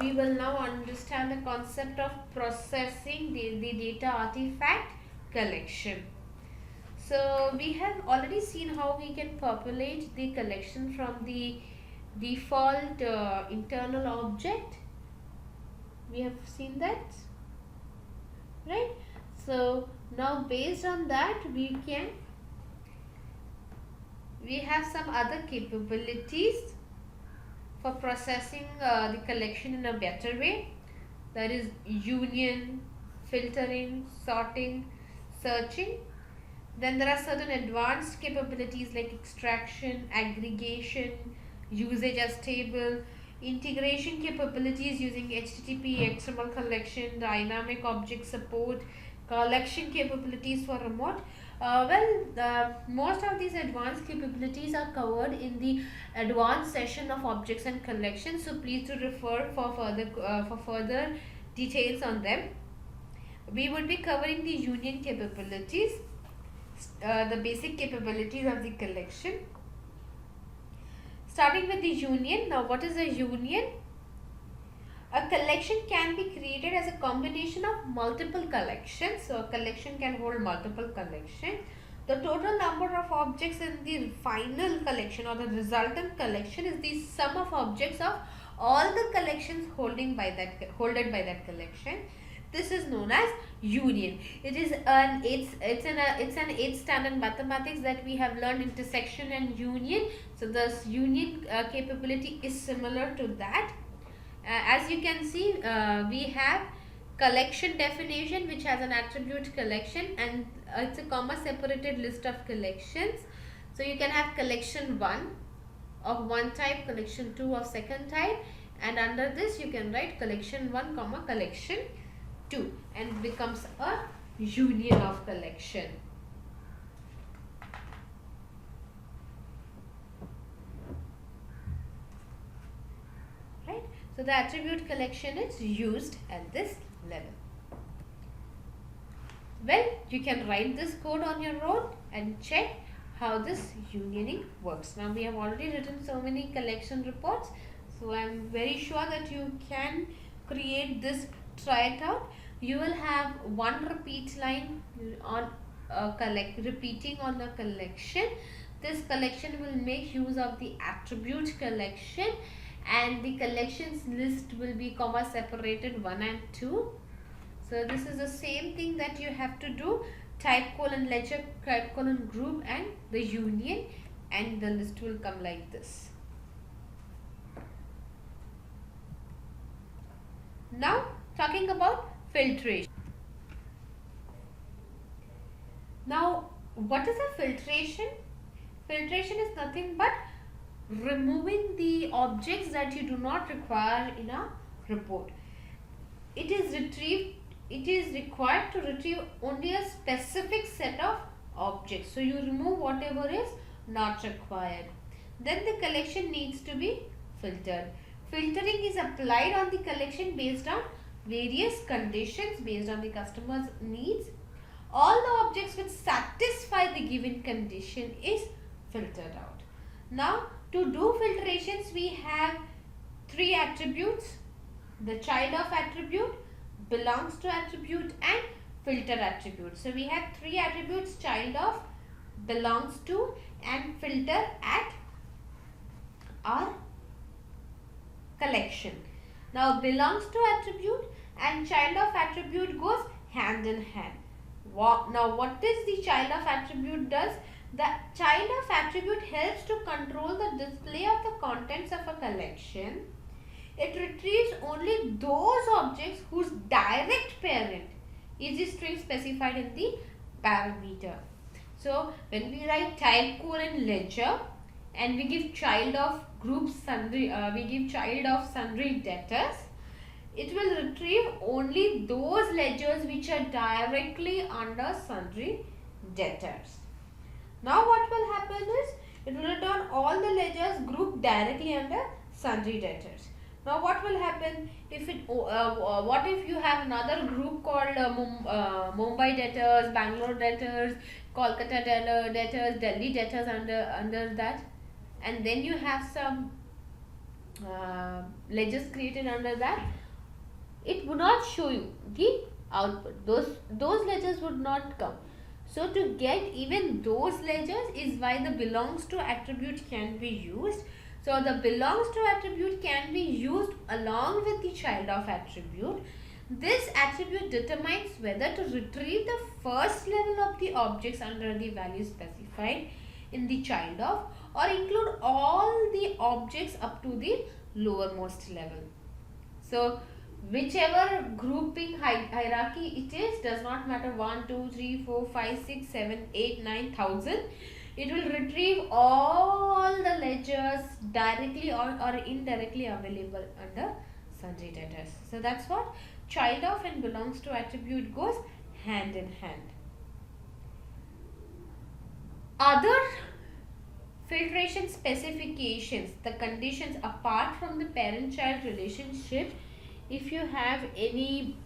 we will now understand the concept of processing the data artifact collection. So we have already seen how we can populate the collection from the default internal object. We have seen that, right? So now based on that, we have some other capabilities for processing the collection in a better way. That is union, filtering, sorting, searching. Then there are certain advanced capabilities like extraction, aggregation, usage as table, integration capabilities using HTTP, XML collection, dynamic object support, collection capabilities for remote. Most of these advanced capabilities are covered in the advanced session of objects and collections. So please do refer for further details on them. we would be covering the union capabilities, the basic capabilities of the collection. Starting with the union. Now, what is a union? A collection can be created as a combination of multiple collections. So, a collection can hold multiple collections. The total number of objects in the final collection or the resultant collection is the sum of objects of all the collections holded by that collection. This is known as union. It is it's an 8th standard mathematics that we have learned, intersection and union. So this union capability is similar to that. As you can see, we have collection definition, which has an attribute collection, and it's a comma separated list of collections. So you can have collection 1 of one type, collection 2 of second type, and under this you can write collection 1 comma collection 2, and becomes a union of collection. Right? So the attribute collection is used at this level. Well, you can write this code on your own and check how this unioning works. Now, we have already written so many collection reports, so I am very sure that you can create this. Try it out. You will have one repeat line on repeating on the collection. This collection will make use of the attribute collection, and the collections list will be comma separated 1 and 2. So this is the same thing that you have to do. Type colon ledger, type colon group, and the union, and the list will come like this. Now talking about filtration. Now, what is a filtration? Filtration is nothing but removing the objects that you do not require in a report. It is required to retrieve only a specific set of objects. So you remove whatever is not required. Then the collection needs to be filtered. Filtering is applied on the collection based on various conditions, based on the customer's needs. All the objects which satisfy the given condition is filtered out. Now, to do filtrations, we have 3 attributes: the child of attribute, belongs to attribute, and filter attribute. So we have 3 attributes: child of, belongs to, and filter at our collection. Now, belongs to attribute and child of attribute goes hand in hand. Now, what is the child of attribute does? The child of attribute helps to control the display of the contents of a collection. It retrieves only those objects whose direct parent is the string specified in the parameter. So, when we write type colon ledger and we give child of group sundry, we give child of sundry debtors, it will retrieve only those ledgers which are directly under sundry debtors. Now what will happen is, it will return all the ledgers grouped directly under sundry debtors. Now what will happen if what if you have another group called Mumbai debtors, Bangalore debtors, Kolkata debtors, Delhi debtors under that, and then you have some ledgers created under that? It would not show you the output. Those ledgers would not come. So to get even those ledgers is why the belongs to attribute can be used. So the belongs to attribute can be used along with the child of attribute. This attribute determines whether to retrieve the first level of the objects under the value specified in the child of, or include all the objects up to the lowermost level. So whichever grouping hierarchy it is, does not matter, 1, 2, 3, 4, 5, 6, 7, 8, 9,000. It will retrieve all the ledgers directly or indirectly available under sundry debtors. So that's what child of and belongs to attribute goes hand in hand. Other filtration specifications, the conditions apart from the parent-child relationship, if you have any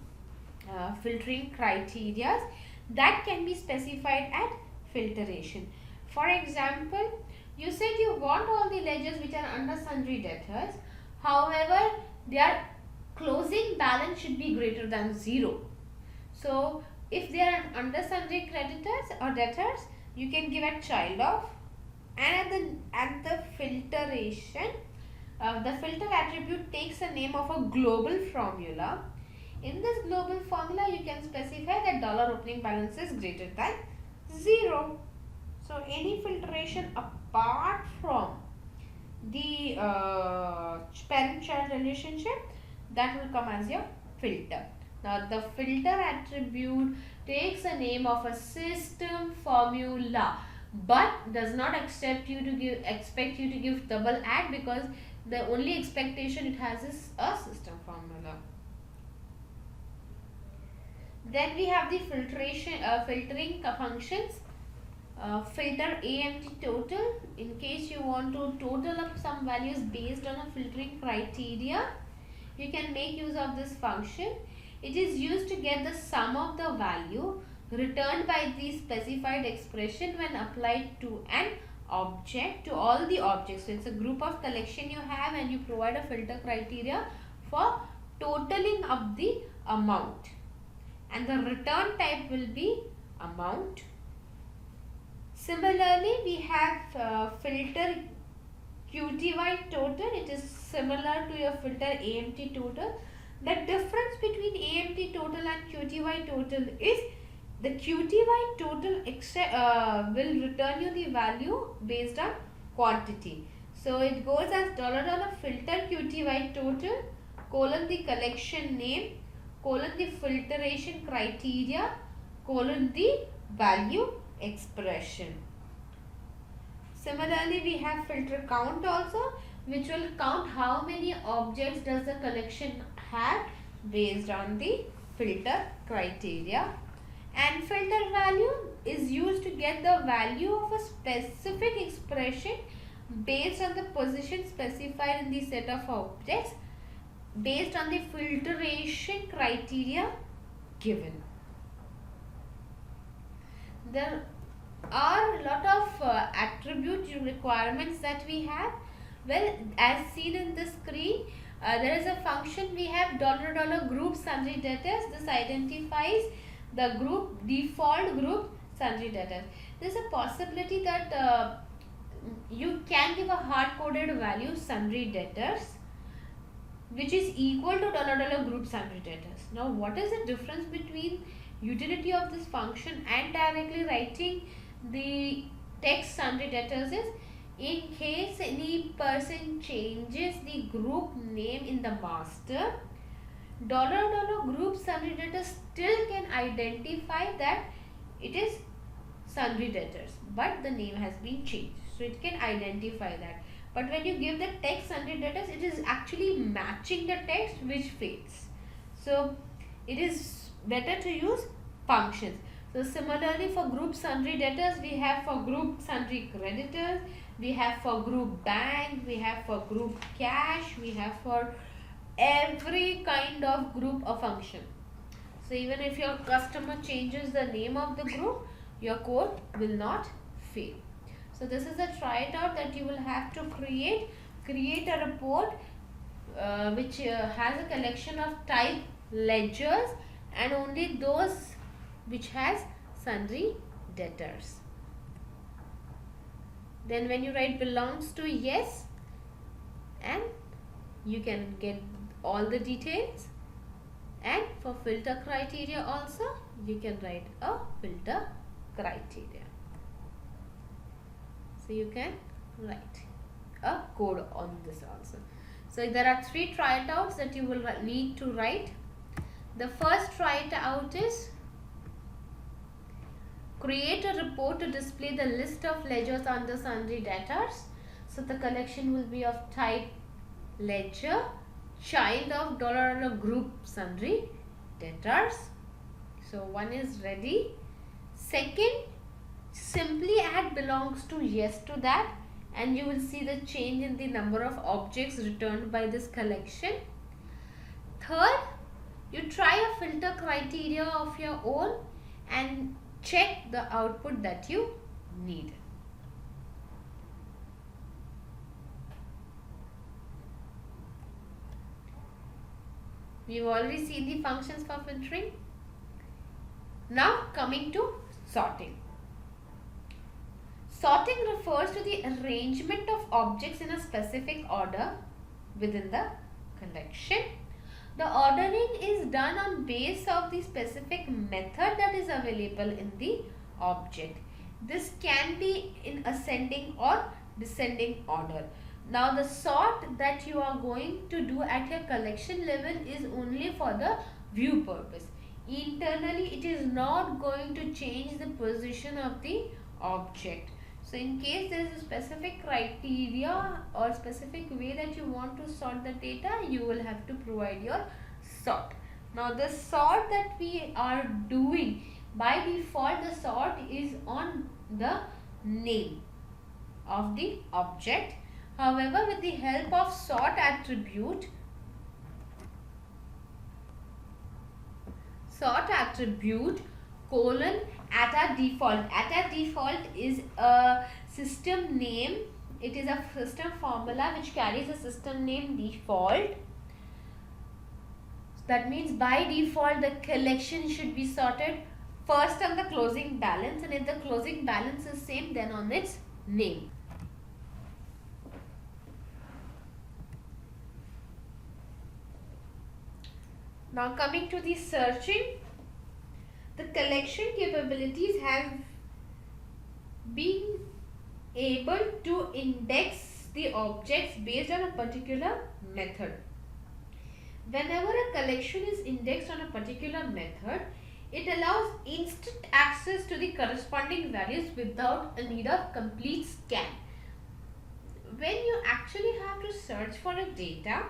filtering criteria that can be specified at filtration. For example, you said you want all the ledgers which are under sundry debtors. However, their closing balance should be greater than 0. So, if they are under sundry creditors or debtors, you can give a child of, and at the filtration, the filter attribute takes a name of a global formula. In this global formula, you can specify that dollar opening balance is greater than 0. So, any filtration apart from the parent-child relationship, that will come as your filter. Now, the filter attribute takes a name of a system formula, but does not expect you to give double add, because the only expectation it has is a system formula. Then we have the filtering functions. Filter AMT total. In case you want to total up some values based on a filtering criteria, you can make use of this function. It is used to get the sum of the value returned by the specified expression when applied to an object, to all the objects. So it's a group of collection you have, and you provide a filter criteria for totaling up the amount, and the return type will be amount. Similarly, we have filter QTY total. It is similar to your filter AMT total. The difference between AMT total and QTY total is the QTY total will return you the value based on quantity. So it goes as $filter QTY total colon the collection name colon the filtration criteria colon the value expression. Similarly, we have filter count also, which will count how many objects does the collection have based on the filter criteria. And filter value is used to get the value of a specific expression based on the position specified in the set of objects based on the filtration criteria given. There are a lot of attribute requirements that we have. Well, as seen in the screen, there is a function we have $group sundry debtors. This identifies the group, default group sundry debtors. There is a possibility that you can give a hard-coded value sundry debtors which is equal to $group sundry debtors. Now, what is the difference between utility of this function and directly writing the text sundry debtors is, in case any person changes the group name in the master, $group sundry debtors still can identify that it is sundry debtors, but the name has been changed, so it can identify that. But when you give the text sundry debtors, it is actually matching the text, which fails. So it is better to use functions. So similarly, for group sundry debtors, we have for group sundry creditors, we have for group bank, we have for group cash, we have for every kind of group a function. So even if your customer changes the name of the group, your code will not fail. So this is a try it out that you will have to create a report which has a collection of type ledgers and only those which has sundry debtors. Then when you write belongs to yes, and you can get all the details, and for filter criteria also you can write a filter criteria. So you can write a code on this also. So there are 3 try it outs that you will need to write. The first try it out is create a report to display the list of ledgers under sundry debtors. So the collection will be of type ledger, child of $group sundry debtors. So one is ready. Second, simply add belongs to yes to that, and you will see the change in the number of objects returned by this collection. Third, You try a filter criteria of your own and check the output that you need. We've already seen the functions for filtering. Now coming to sorting. Sorting refers to the arrangement of objects in a specific order within the collection. The ordering is done on base of the specific method that is available in the object. This can be in ascending or descending order. Now the sort that you are going to do at your collection level is only for the view purpose. Internally it is not going to change the position of the object. So in case there is a specific criteria or specific way that you want to sort the data, you will have to provide your sort. Now the sort that we are doing, by default the sort is on the name of the object. However, with the help of sort attribute colon at a default is a system name. It is a system formula which carries a system name default. That means by default the collection should be sorted first on the closing balance, and if the closing balance is same, then on its name. Now coming to the searching, the collection capabilities have been able to index the objects based on a particular method. Whenever a collection is indexed on a particular method, it allows instant access to the corresponding values without a need of complete scan. When you actually have to search for a data,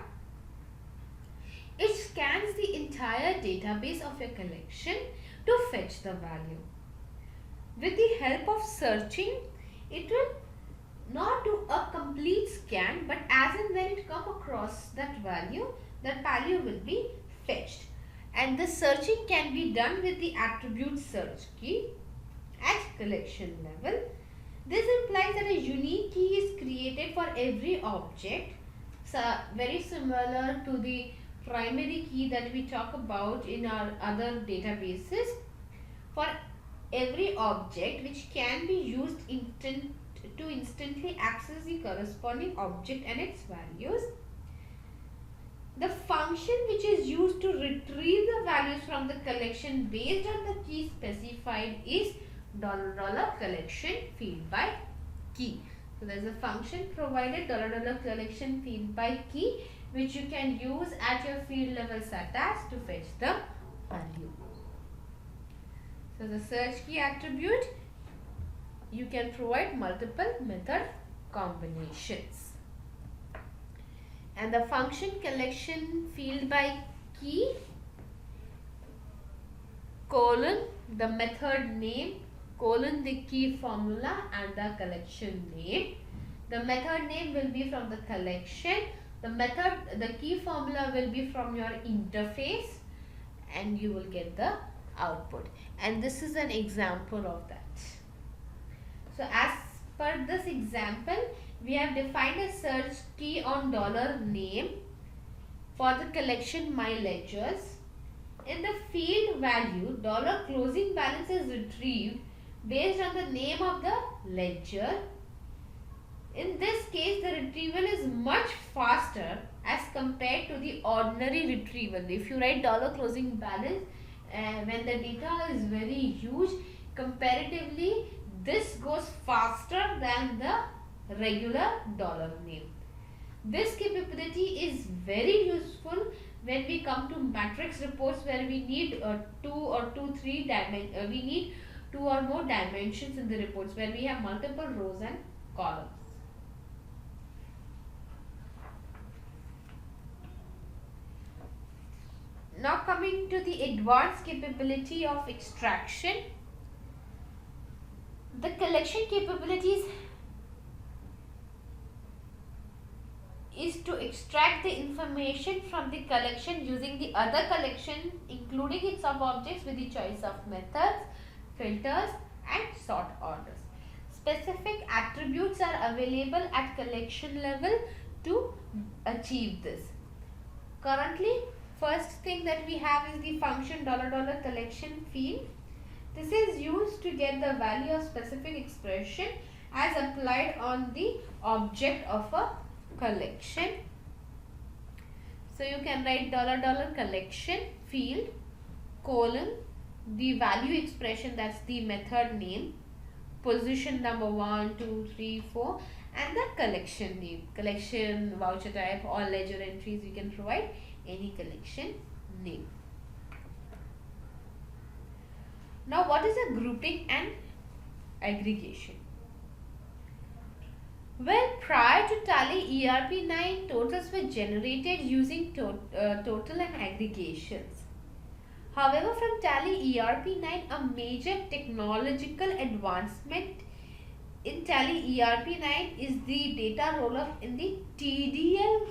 it scans the entire database of your collection to fetch the value. With the help of searching, it will not do a complete scan, but as and when it comes across that value will be fetched. And the searching can be done with the attribute search key at collection level. This implies that a unique key is created for every object, so very similar to the primary key that we talk about in our other databases. For every object which can be used to instantly access the corresponding object and its values. The function which is used to retrieve the values from the collection based on the key specified is $collection field by key. So there is a function provided $collection field by key, which you can use at your field level attached to fetch the value. So the search key attribute, you can provide multiple method combinations. And the function collection field by key colon the method name colon the key formula and the collection name. The method name will be from the collection. The key formula will be from your interface, and you will get the output. And this is an example of that. So as per this example, we have defined a search key on $name for the collection my ledgers. In the field value, $closing balance is retrieved based on the name of the ledger. In this case, the retrieval is much faster as compared to the ordinary retrieval. If you write $closing balance, when the data is very huge, comparatively this goes faster than the regular $name. This capability is very useful when we come to matrix reports where we need two or more dimensions in the reports, where we have multiple rows and columns. Now coming to the advanced capability of extraction. The collection capabilities is to extract the information from the collection using the other collection, including its sub-objects, with the choice of methods, filters and sort orders. Specific attributes are available at collection level to achieve this. Currently, first thing that we have is the function $collection field. This is used to get the value of specific expression as applied on the object of a collection. So you can write $collection field colon the value expression, that's the method name, position number 1, 2, 3, 4 and the collection name, collection, voucher type, all ledger entries. You can provide any collection name. Now what is a grouping and aggregation? Well, prior to Tally.ERP 9, totals were generated using total and aggregations. However, from Tally.ERP 9, a major technological advancement in Tally.ERP 9 is the data roll-up in the TDL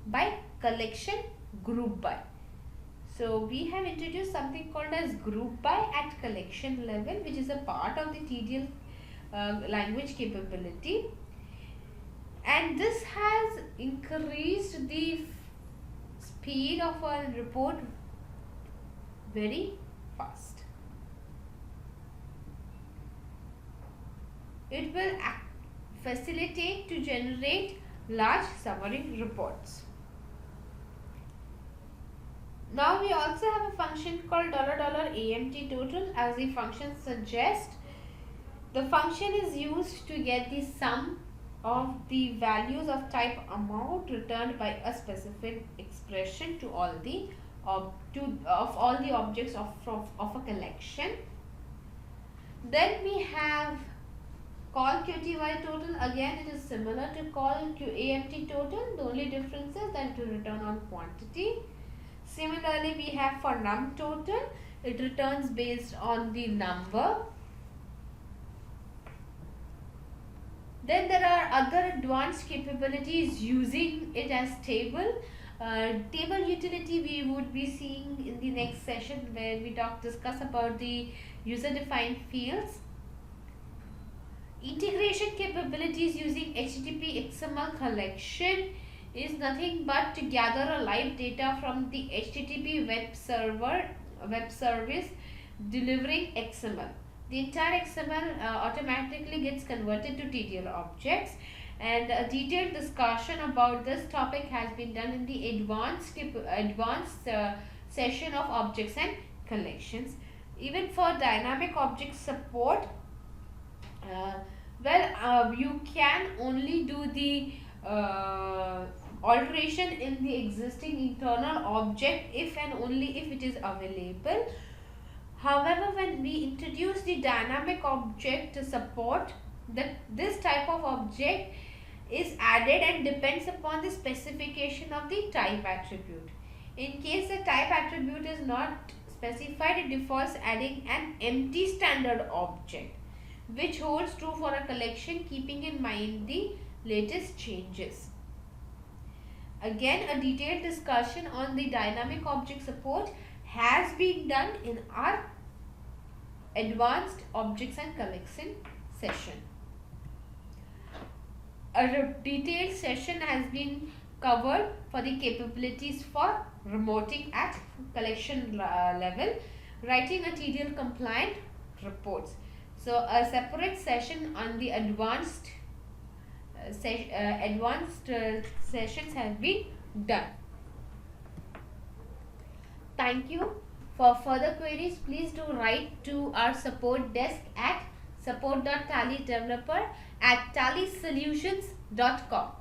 by collection group by. So we have introduced something called as group by at collection level, which is a part of the TDL language capability, and this has increased the speed of our report very fast. It will facilitate to generate large summary reports. Now we also have a function called $AMT total. As the function suggests, the function is used to get the sum of the values of type amount returned by a specific expression to all the objects of a collection. Then we have call QTY total. Again, it is similar to call AMT total. The only difference is that it will return on quantity. Similarly, we have for num total, it returns based on the number. Then there are other advanced capabilities using it as table. Table utility we would be seeing in the next session, where we discuss about the user-defined fields. Integration capabilities using HTTP XML collection is nothing but to gather a live data from the HTTP web service delivering XML. The entire XML automatically gets converted to TDL objects, and a detailed discussion about this topic has been done in the advanced session of objects and collections. Even for dynamic object support, you can only do the alteration in the existing internal object if and only if it is available. However, when we introduce the dynamic object support, this type of object is added and depends upon the specification of the type attribute. In case the type attribute is not specified, it defaults adding an empty standard object, which holds true for a collection, keeping in mind the latest changes. Again, a detailed discussion on the dynamic object support has been done in our advanced objects and collection session. A detailed session has been covered for the capabilities for remoting at collection level, writing a TDL compliant reports. So a separate session on the advanced sessions have been done. Thank you. For further queries, please do write to our support desk at support.tallydeveloper@tallysolutions.com.